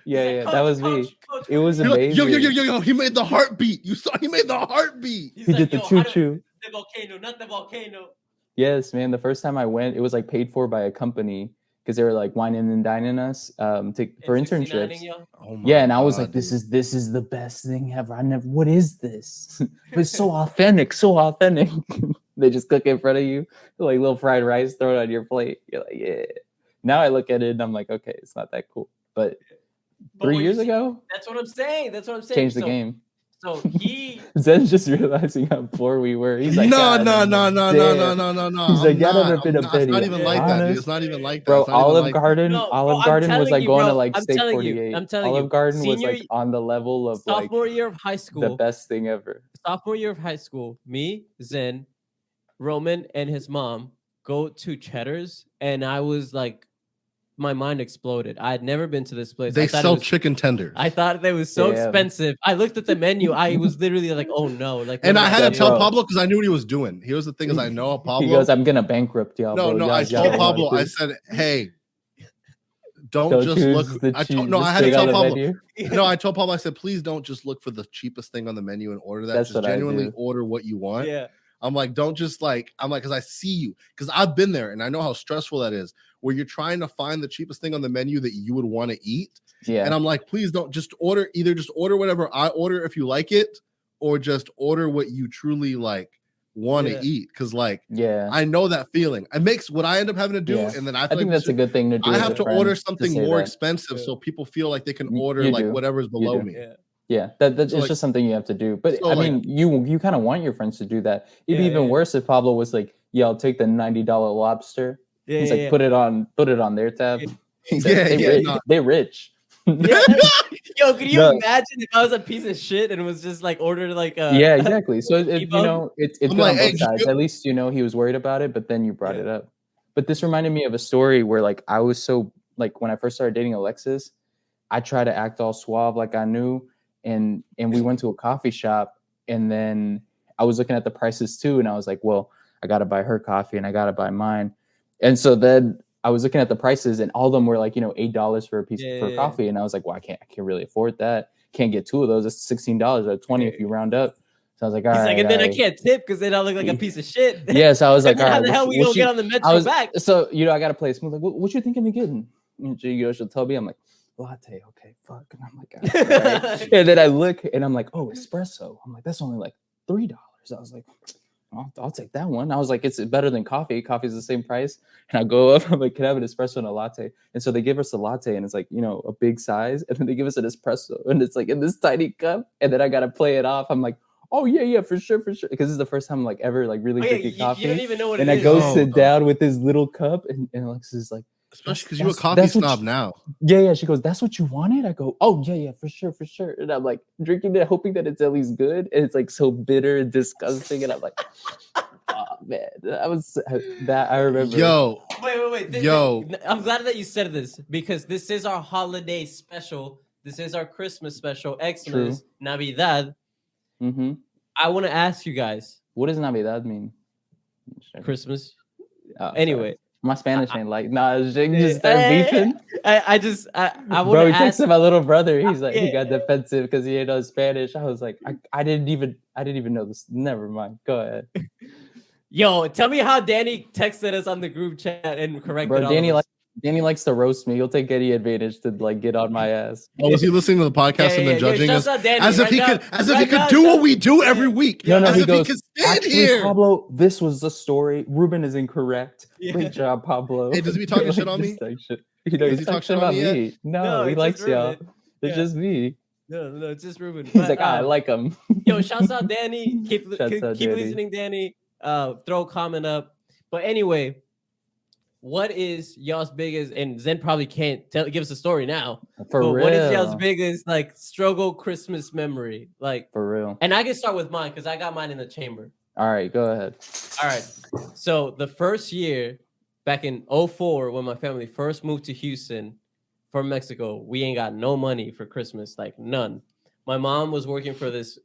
Yeah, that was me. It was amazing. Yo! He made the heartbeat. You saw? He made the heartbeat. He did the choo choo. The volcano, not the volcano. Yes, man. The first time I went, it was like paid for by a company because they were like whining and dining us for internships. Yeah, and I was like, this is the best thing ever. What is this? It's so authentic, They just cook it in front of you, like little fried rice, throw it on your plate. You're like, yeah. Now I look at it and I'm like, okay, it's not that cool. But 3 years ago, that's what I'm saying. Changed the game. So Zen's just realizing how poor we were. He's like, no. He's like, y'all never been a penny. It's not even like that, dude. It's not even like that. Bro, Olive Garden was like going to like I'm steak telling 48. I'm telling Olive Garden was like on the level of sophomore year of high school. The best thing ever. Sophomore year of high school, me, Zen, Roman, and his mom go to Cheddar's, and I was like my mind exploded. I had never been to this place. They sell chicken tenders. I thought they was so expensive. I looked at the menu. I was literally like, oh no. Like, and I had to tell Pablo because I knew what he was doing. Here's the thing is I know Pablo. He goes, I'm going to bankrupt y'all. No, I told Pablo, I said, hey, don't just look. I had to tell Pablo. No, I told Pablo, I said, please don't just look for the cheapest thing on the menu and order that. That's just genuinely order what you want. Yeah. I'm like, don't just like, because I see you, because I've been there and I know how stressful that is, where you're trying to find the cheapest thing on the menu that you would want to eat. Yeah. And I'm like, please don't just order, just order whatever I order if you like it, or just order what you truly like want to eat. Cause like, I know that feeling. It makes what I end up having to do. And then I think that's a good thing to do. I have to order something more expensive so people feel like they can order like whatever's below me. Yeah, that's so, just something you have to do. But so I mean, you kind of want your friends to do that. It'd be even worse if Pablo was like, "Yeah, I'll take the $90 lobster." He's like, "Put it on their tab." He's like, they rich. Yo, could you imagine if I was a piece of shit and was just like ordered like yeah, exactly. So it's good on both sides. At least he was worried about it, but then you brought it up. But this reminded me of a story where like I was so like when I first started dating Alexis, I tried to act all suave like I knew. And we went to a coffee shop, and then I was looking at the prices too, and I was like, well, I gotta buy her coffee and I gotta buy mine. And so then I was looking at the prices, and all of them were like, $8 for a piece for coffee. And I was like, well, I can't really afford that. Can't get two of those. It's $16 or $20 if you round up. So I was like, all right. And then I can't tip because then I look like a piece of shit. Yeah, so I was like, all right. How the hell we gonna get on the metro back? So I gotta play smooth. Like, what you thinking of getting? And she'll tell me, I'm like, latte, okay, fuck. And I'm like, right. And then I look and I'm like, oh, espresso. I'm like, that's only like $3. I was like, I'll take that one. I was like, it's better than coffee. Coffee's the same price. And I go up, I'm like, can I have an espresso and a latte? And so they give us a latte and it's like, a big size. And then they give us an espresso and it's like in this tiny cup. And then I got to play it off. I'm like, oh yeah, for sure. Because this is the first time I'm like ever like really drinking coffee. You don't even know what and it I go sit down with this little cup and Alexis is like, especially because you're a coffee snob now. Yeah. She goes, that's what you wanted? I go, oh, yeah, for sure. And I'm like drinking it, hoping that it's at least good. And it's like so bitter and disgusting. And I'm like, oh, man. I remember. Yo. Wait. Yo. I'm glad that you said this because this is our holiday special. This is our Christmas special. Xmas, Navidad. Mm-hmm. I want to ask you guys. What does Navidad mean? Christmas. Anyway. Sorry. My Spanish ain't like, just start beefing. I want to Bro, he texted my little brother. He's like, he got defensive because he didn't know Spanish. I was like, I didn't even know this. Never mind. Go ahead. Yo, tell me how Danny texted us on the group chat and corrected. Bro, Danny likes to roast me. He'll take any advantage to like get on my ass. Oh, is he listening to the podcast and then judging us? Danny, as if he could do what we do every week. No, as he if goes, he could stand here. Pablo, this was the story. Ruben is incorrect. Great job, Pablo. Hey, does he be talking shit on me? He's talking shit about me. No, he likes y'all. It's just me. No, it's just Ruben. He's like, I like him. Yo, shouts out Danny. Keep listening, Danny. Throw a comment up. But anyway, what is y'all's biggest, and Zen probably can't give us a story now. For real. What is y'all's biggest like struggle Christmas memory? Like for real. And I can start with mine because I got mine in the chamber. All right, go ahead. All right. So the first year back in 2004, when my family first moved to Houston from Mexico, we ain't got no money for Christmas, like none. My mom was working for this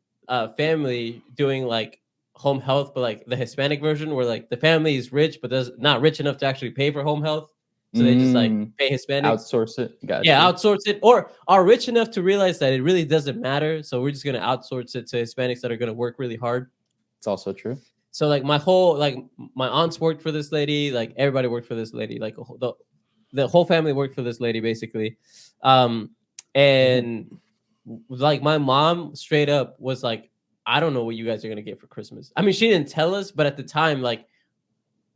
family doing like home health, but like the Hispanic version where like the family is rich but does not rich enough to actually pay for home health, so they just like pay Hispanics, outsource it. Outsource it, or are rich enough to realize that it really doesn't matter, so we're just gonna outsource it to Hispanics that are gonna work really hard. It's also true. So like my aunts worked for this lady, like everybody worked for this lady, like the whole family worked for this lady basically, and like my mom straight up was like, I don't know what you guys are going to get for Christmas. I mean, she didn't tell us, but at the time, like,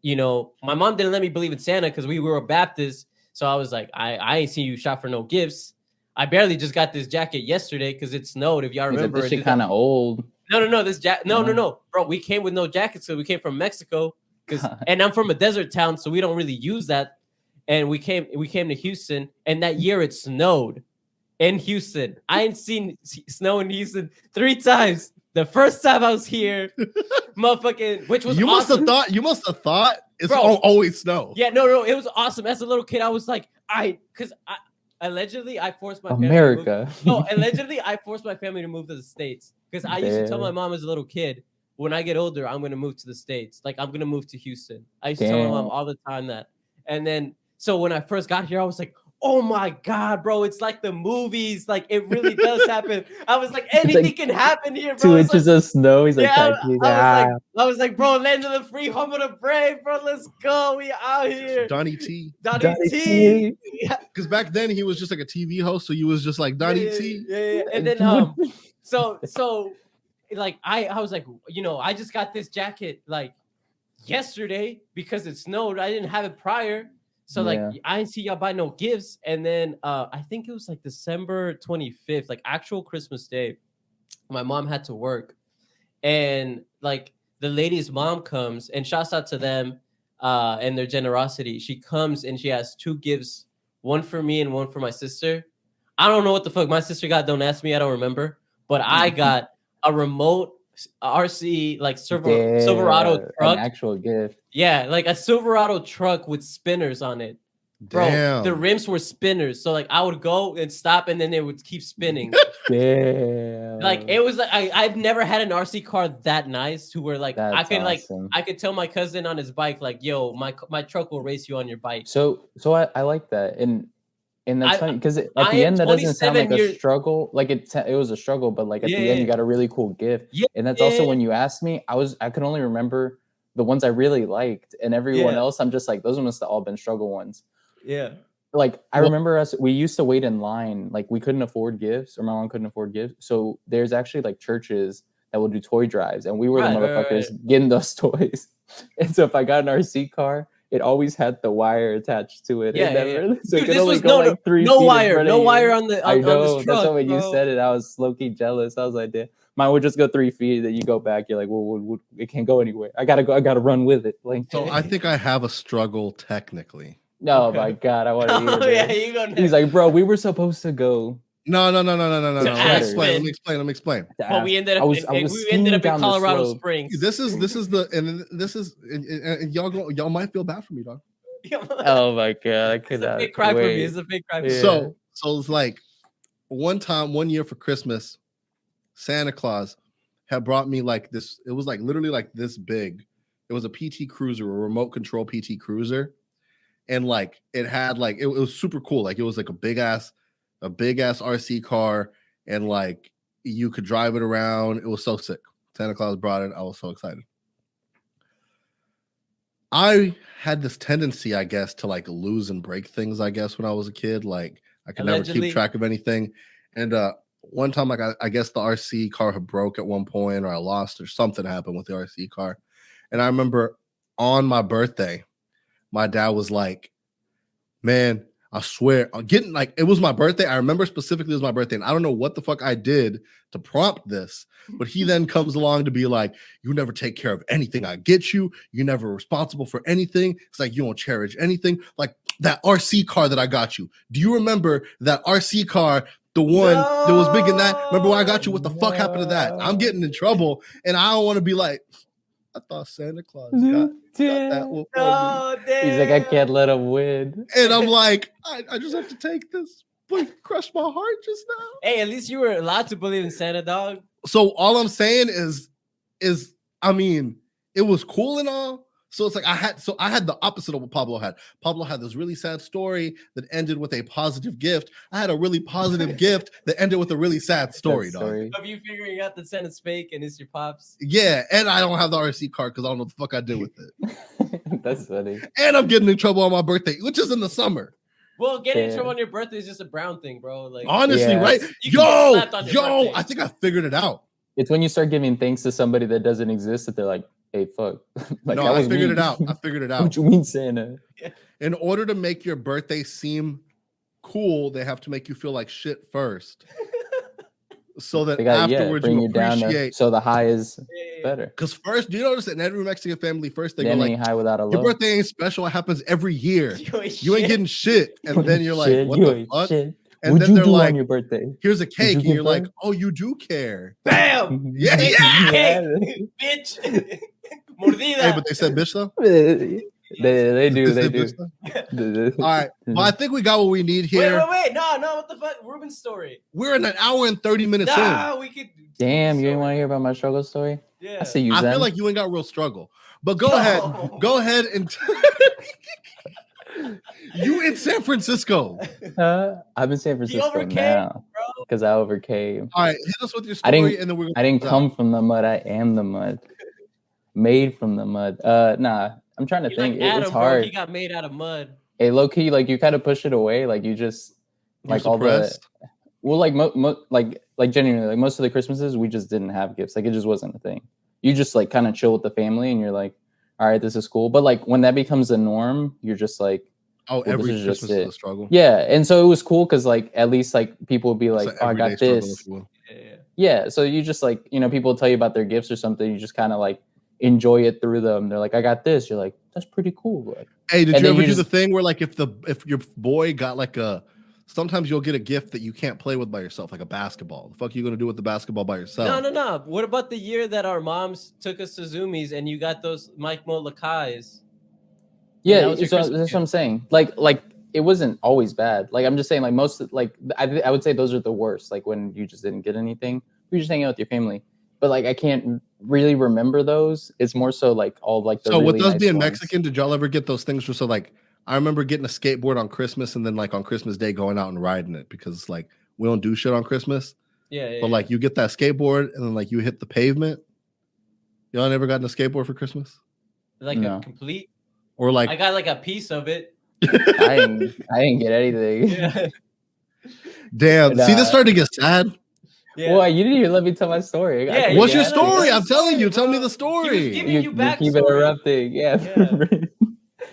my mom didn't let me believe in Santa because we were a Baptist. So I was like, I ain't seen you shop for no gifts. I barely just got this jacket yesterday because it snowed. If y'all remember, this shit kind of old. No. This no, bro. We came with no jackets because we came from Mexico. And I'm from a desert town, so we don't really use that. And we came to Houston, and that year it snowed in Houston. I ain't seen snow in Houston 3 times. The first time I was here, motherfucking, which was you must have thought It's always snow. Yeah, no, it was awesome. As a little kid, I was like, allegedly I forced my America. Allegedly I forced my family to move to the States because I used to tell my mom as a little kid, when I get older, I'm gonna move to the States. Like I'm gonna move to Houston. I used to tell my mom all the time that. And then so when I first got here, I was like, oh my God, bro, it's like the movies. Like it really does happen. I was like, anything can happen here, bro. 2 inches of snow. He's like, I was like, bro, land of the free, home of the brave, bro. Let's go. We out here. Donnie T. Because back then he was just like a TV host, so he was just like Donnie T. Yeah. And then so like I was like, I just got this jacket like yesterday because it snowed. I didn't have it prior. So like I didn't see y'all buy no gifts. And then I think it was like December 25th, like actual Christmas Day. My mom had to work. And like the lady's mom comes, and shouts out to them and their generosity. She comes and she has 2 gifts, one for me and one for my sister. I don't know what the fuck my sister got. Don't ask me. I don't remember. But I got a remote RC like Silverado truck. An actual gift. Yeah, like a Silverado truck with spinners on it. Bro, Damn. the rims were spinners. So like I would go and stop and then they would keep spinning. Damn. Like it was like I've never had an RC car that nice to where like That's awesome. I could tell my cousin on his bike like, yo, my truck will race you on your bike. So I like that. And that's funny because at the end that doesn't sound like a struggle. Like it was a struggle, but like at the end you got a really cool gift. Yeah, and that's also when you asked me, I could only remember the ones I really liked, and everyone else I'm just like, those must have all been struggle ones. Yeah. Like I remember we used to wait in line, like we couldn't afford gifts, or my mom couldn't afford gifts. So there's actually like churches that will do toy drives, and we were the motherfuckers getting those toys. And so if I got an RC car, it always had the wire attached to it. Yeah, So dude, this was like 3 feet wire on the I know. On this truck, that's when bro. You said it. I was low-key jealous. I was like, damn. Mine would just go 3 feet, then you go back. You're like, well, it can't go anywhere. I gotta run with it. Like, so I think I have a struggle technically. No, my God, I want to hear it. He's like, bro, we were supposed to go. No. Let me explain. But we ended up in Colorado Springs. This is and y'all might feel bad for me, dog. Oh my God, I could not. It's a big cry for me. It's a big cry for me. So it's like one year for Christmas, Santa Claus had brought me like this. It was like literally like this big. It was a PT Cruiser, a remote control PT Cruiser. And like it had like it was super cool. Like it was like a big ass RC car, and like you could drive it around. It was so sick. Santa Claus brought it. I was so excited. I had this tendency, I guess, to like lose and break things, I guess, when I was a kid. Like I could never keep track of anything. And one time, like I guess the RC car had broke at one point, or I lost, or something happened with the RC car. And I remember on my birthday, my dad was like, man, I swear, getting like it was my birthday. I remember specifically it was my birthday, and I don't know what the fuck I did to prompt this, but he then comes along to be like, you never take care of anything I get you. You're never responsible for anything. It's like you don't cherish anything. Like that RC car that I got you. Do you remember that RC car? The one that was big in that. Remember when I got you? What the fuck happened to that? I'm getting in trouble, and I don't want to be like, I thought Santa Claus got that one for me. He's like, I can't let him win. And I'm like, I just have to take this. But crushed my heart just now. Hey, at least you were allowed to believe in Santa, dog. So all I'm saying is I mean, it was cool and all. So it's like I had the opposite of what Pablo had. Pablo had this really sad story that ended with a positive gift. I had a really positive gift that ended with a really sad story, dog. Of you figuring out that Santa's fake and it's your pops. Yeah, and I don't have the RC card because I don't know what the fuck I did with it. That's funny. And I'm getting in trouble on my birthday, which is in the summer. Well, getting in trouble on your birthday is just a Brown thing, bro. Like honestly, right? Yo, I think I figured it out. It's when you start giving thanks to somebody that doesn't exist that they're like, hey, fuck. Like, no, I figured it out. What you mean, Santa? In order to make your birthday seem cool, they have to make you feel like shit first. So that afterwards you appreciate. So the high is better. Because first, do you notice that in every Mexican family, first they go like, high without a low. Your birthday ain't special. It happens every year. You ain't getting shit. And then you're like, what the fuck? Shit. And What'd then they're like, on your birthday? Here's a cake. And you're like, oh, you do care. Bam! Yeah. Bitch. Mordida. Hey, but they said bitch though? They do. All right. Well, I think we got what we need here. Wait. No. What the fuck? Ruben's story. We're in an hour and 30 minutes in. We could. Damn, you didn't want to hear about my struggle story? Yeah. I see you. I Zen. feel like you ain't got real struggle. But go ahead. Go ahead and you in San Francisco. I'm in San Francisco now because I overcame. All right, hit us with your story, and then I didn't come from the mud. I am the mud. Made from the mud. Nah, I'm trying to think. Like Adam, it's hard. Bro, he got made out of mud. Hey, low key, like you kind of push it away. Like you just like all the. Well, like like genuinely, like most of the Christmases, we just didn't have gifts. Like it just wasn't a thing. You just like kind of chill with the family, and you're like, all right, this is cool. But like when that becomes the norm, you're just like, oh, well, every Christmas is a struggle. Yeah, and so it was cool because like at least like people would be like, oh, I got this. Yeah, so you just like, you know, people tell you about their gifts or something. You just kind of like enjoy it through them. They're like, I got this. You're like, that's pretty cool. Like, hey, did you ever do the thing where like if your boy got like sometimes you'll get a gift that you can't play with by yourself, like a basketball. The fuck are you gonna do with the basketball by yourself? No. What about the year that our moms took us to Zoomies and you got those Mike Mo Lakais? Yeah, so that's what I'm saying. Like it wasn't always bad. Like I'm just saying, like most like I would say those are the worst. Like when you just didn't get anything, you just hang out with your family. But like I can't really remember those. It's more so like all like the. So really with us being Mexican, did y'all ever get those things? So like I remember getting a skateboard on Christmas and then like on Christmas Day going out and riding it because like we don't do shit on Christmas. Yeah. But like you get that skateboard and then like you hit the pavement. Y'all never gotten a skateboard for Christmas? Like a complete. Or like I got like a piece of it. I didn't get anything. Yeah. Damn. See, this started to get sad. Yeah. Well, you didn't even let me tell my story. Yeah, what's your story? I'm telling you. Tell me the story. You keep interrupting. Yeah.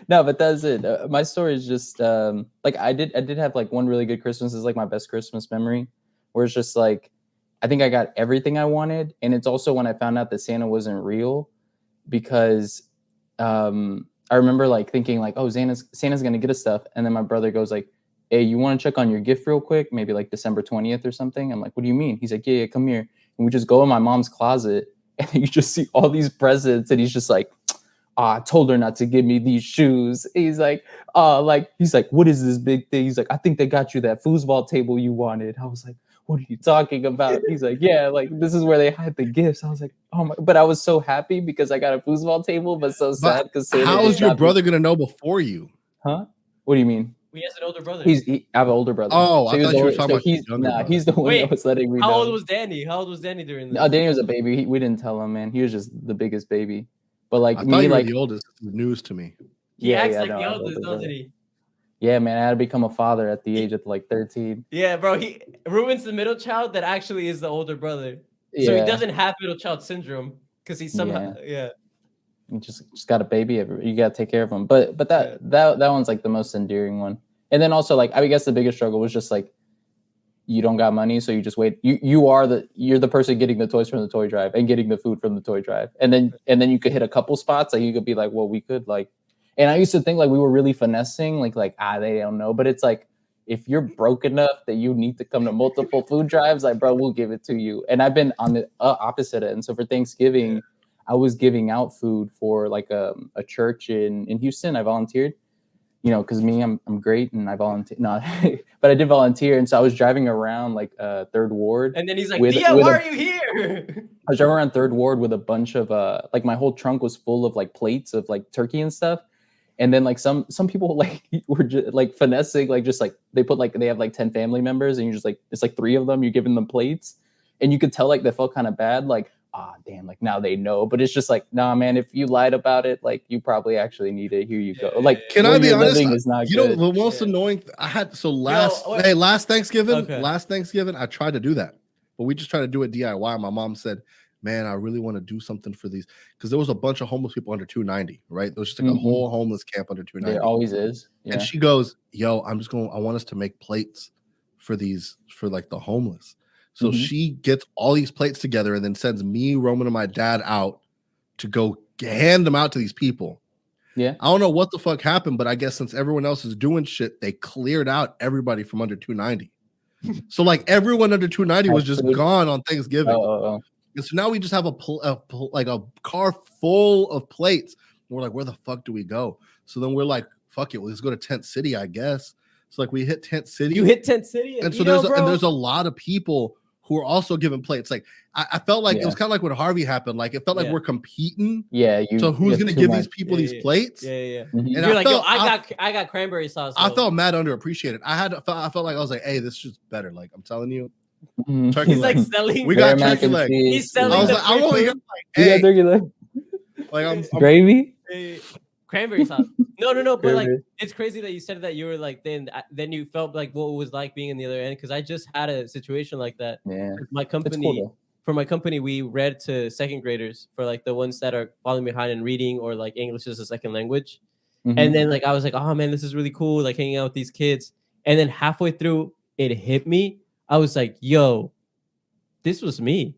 No, but that's it. My story is just like I did have like one really good Christmas. Is like my best Christmas memory, where it's just like I think I got everything I wanted, and it's also when I found out that Santa wasn't real, because I remember like thinking like, oh, Santa's gonna get us stuff, and then my brother goes like, hey, you want to check on your gift real quick? Maybe like December 20th or something. I'm like, what do you mean? He's like, yeah, come here. And we just go in my mom's closet and you just see all these presents. And he's just like, I told her not to give me these shoes. He's like, what is this big thing? He's like, I think they got you that foosball table you wanted. I was like, what are you talking about? He's like, yeah, like this is where they hide the gifts. I was like, oh my, but I was so happy because I got a foosball table, but so sad because how is your brother going to know before you? Huh? What do you mean? He has an older brother. I have an older brother. Oh, so I thought you were talking about his younger brother. He's the one that was letting me know. How old was Danny? during this? Oh, Danny was a baby. We didn't tell him, man. He was just the biggest baby. But like I me, thought you were like the oldest. It's news to me. He acts like the oldest, doesn't he? Yeah, man. I had to become a father at the age of like 13. Yeah, bro. Ruben's the middle child that actually is the older brother. Yeah. So he doesn't have middle child syndrome because he's somehow You just got a baby. You got to take care of him. But that one's like the most endearing one. And then also like I guess the biggest struggle was just like you don't got money, so you just wait. You're the person getting the toys from the toy drive and getting the food from the toy drive, and then you could hit a couple spots. Like you could be like, well, we could like. And I used to think like we were really finessing, like they don't know. But it's like if you're broke enough that you need to come to multiple food drives, like bro, we'll give it to you. And I've been on the opposite end. So for Thanksgiving, I was giving out food for like a church in Houston. I volunteered. You know, because me, I'm great, and I volunteer. No, but I did volunteer, and so I was driving around like Third Ward. And then he's like, "Thea, why are you here?" I was driving around Third Ward with a bunch of like my whole trunk was full of like plates of like turkey and stuff. And then like some people like were just like finessing, like just like they have like 10 family members, and you're just like it's like 3 of them. You're giving them plates, and you could tell like they felt kind of bad, like. Damn, like now they know, but it's just like, nah, man, if you lied about it, like you probably actually need it. Here you go. Like, can I be honest? Is not you good. know, the most annoying I had last Thanksgiving, I tried to do that, but we just tried to do it DIY. My mom said, man, I really want to do something for these because there was a bunch of homeless people under 290, right? There was just like a whole homeless camp under 290. There always is. Yeah. And she goes, yo, I want us to make plates for like the homeless. So she gets all these plates together and then sends me, Roman, and my dad out to go hand them out to these people. Yeah. I don't know what the fuck happened, but I guess since everyone else is doing shit, they cleared out everybody from under 290. So like everyone under 290 was just gone on Thanksgiving. And so now we just have a car full of plates we're like, where the fuck do we go? So then we're like, fuck it, let's go to Tent City, I guess. So like we hit Tent City. You hit Tent City, and so there's a lot of people who are also giving plates. Like I felt like it was kind of like when Harvey happened. Like it felt like we're competing. So who's gonna give these people these plates? And you're like, yo, I got cranberry sauce. I felt mad underappreciated. I felt like I was like, hey, this is just better. Like I'm telling you. He's like selling. We got turkey leg. He's selling. I was like, I'm over here like, hey, turkey leg. Like I'm gravy. Cranberry sauce. No, but like it's crazy that you said that you were like then you felt like what it was like being in the other end, because I just had a situation like that. Yeah. My company for my company, we read to second graders, for like the ones that are falling behind in reading or like English as a second language. And then like I was like, oh man, this is really cool, like hanging out with these kids. And then halfway through it hit me. I was like, yo, this was me.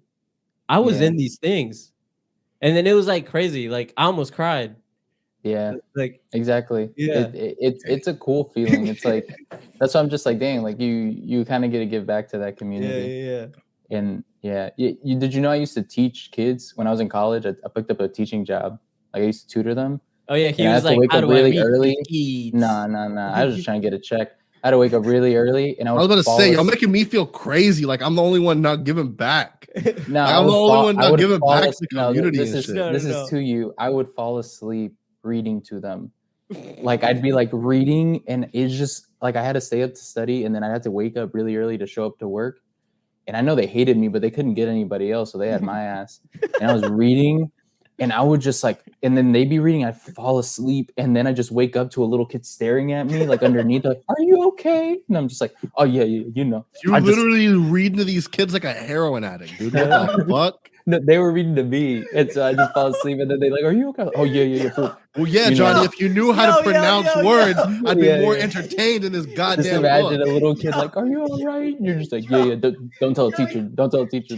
I was in these things. And then it was like crazy. Like I almost cried. Yeah, like exactly. It's a cool feeling. It's like that's why I'm just like, dang, like you kind of get to give back to that community. And did you know I used to teach kids when I was in college? I picked up a teaching job. Like I used to tutor them. Oh yeah, he was like, how do really I early? Nah. I was just trying to get a check. I had to wake up really early, and I was about to say, you're making me feel crazy. Like I'm the only one not giving back. No, like, I'm the only one not giving back to the community. This is to you. I would fall asleep reading to them. Like I'd be like reading, and it's just like I had to stay up to study, and then I had to wake up really early to show up to work. And I know they hated me, but they couldn't get anybody else, so they had my ass. And I was reading, and I would just like, and then they'd be reading, I'd fall asleep, and then I just wake up to a little kid staring at me, like underneath, like, "Are you okay?" And I'm just like, "Oh yeah, you know." You're literally reading to these kids like a heroin addict, dude. What the fuck? No, they were reading to me, and so I just fall asleep, and then they're like, "Are you okay?" Oh yeah. Well, yeah, Johnny. If you knew how to pronounce words, I'd be more entertained in this goddamn. Just imagine a little kid like, "Are you all right?" And you're just like, "Yeah. Don't tell a teacher. Don't tell a teacher."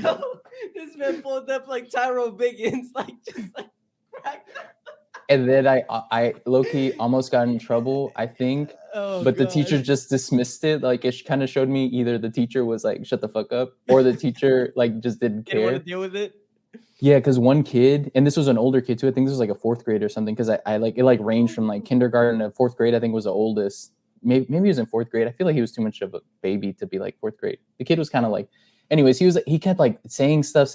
This man pulled up like Tyro Biggins, like just like. And then I low-key almost got in trouble, I think. But the teacher just dismissed it. Like it kind of showed me either the teacher was like, shut the fuck up, or the teacher like just didn't care. Didn't want to deal with it. Yeah, because one kid, and this was an older kid too. I think this was like a fourth grade or something. Because I like it like ranged from like kindergarten to fourth grade. I think was the oldest. Maybe he was in fourth grade. I feel like he was too much of a baby to be like fourth grade. The kid was kind of like, anyways, he kept like saying stuff.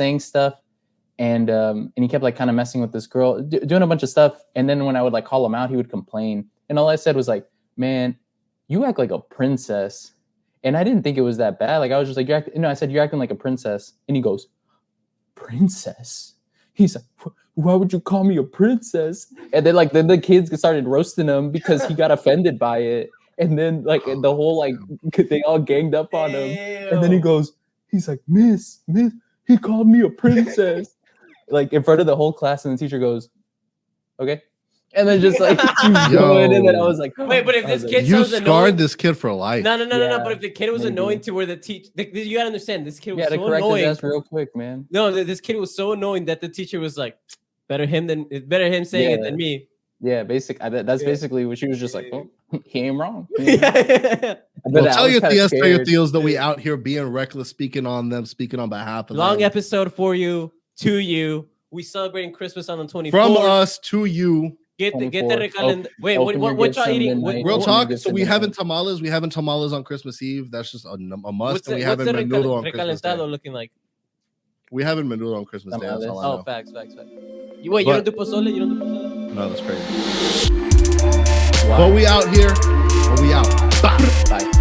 And he kept like kind of messing with this girl, doing a bunch of stuff. And then when I would like call him out, he would complain. And all I said was like, "Man, you act like a princess." And I didn't think it was that bad. Like I was just like, I said, "You're acting like a princess." And he goes, "Princess?" He's like, "Why would you call me a princess?" And then then the kids started roasting him because he got offended by it. And then like the whole like they all ganged up on him. And then he's like, Miss, he called me a princess. Like in front of the whole class, and the teacher goes, "Okay," and then just like going, and then I was like, "Wait, but if this kid you scarred this kid for life." No. But if the kid was annoying to where the teacher, you gotta understand, this kid was so correct annoying. His ass real quick, man. No, this kid was so annoying that the teacher was like, "Better him saying it than me." Yeah, that's basically what she was just like. "Oh, he ain't wrong." Well, tell your Theos that we out here being reckless, speaking on behalf of Long them. episode for you, to you. We celebrating Christmas on the 24th. From us to you. Get the recalend. Wait, what y'all eating? Real talk. So we having tamales. We having tamales on Christmas Eve. That's just a must. And we having menudo on Christmas Day. Looking like? We having menudo on Christmas Day. That's all I know. Oh, facts. You don't do pozole? No, that's crazy. Wow. But we out here. We out. Bye.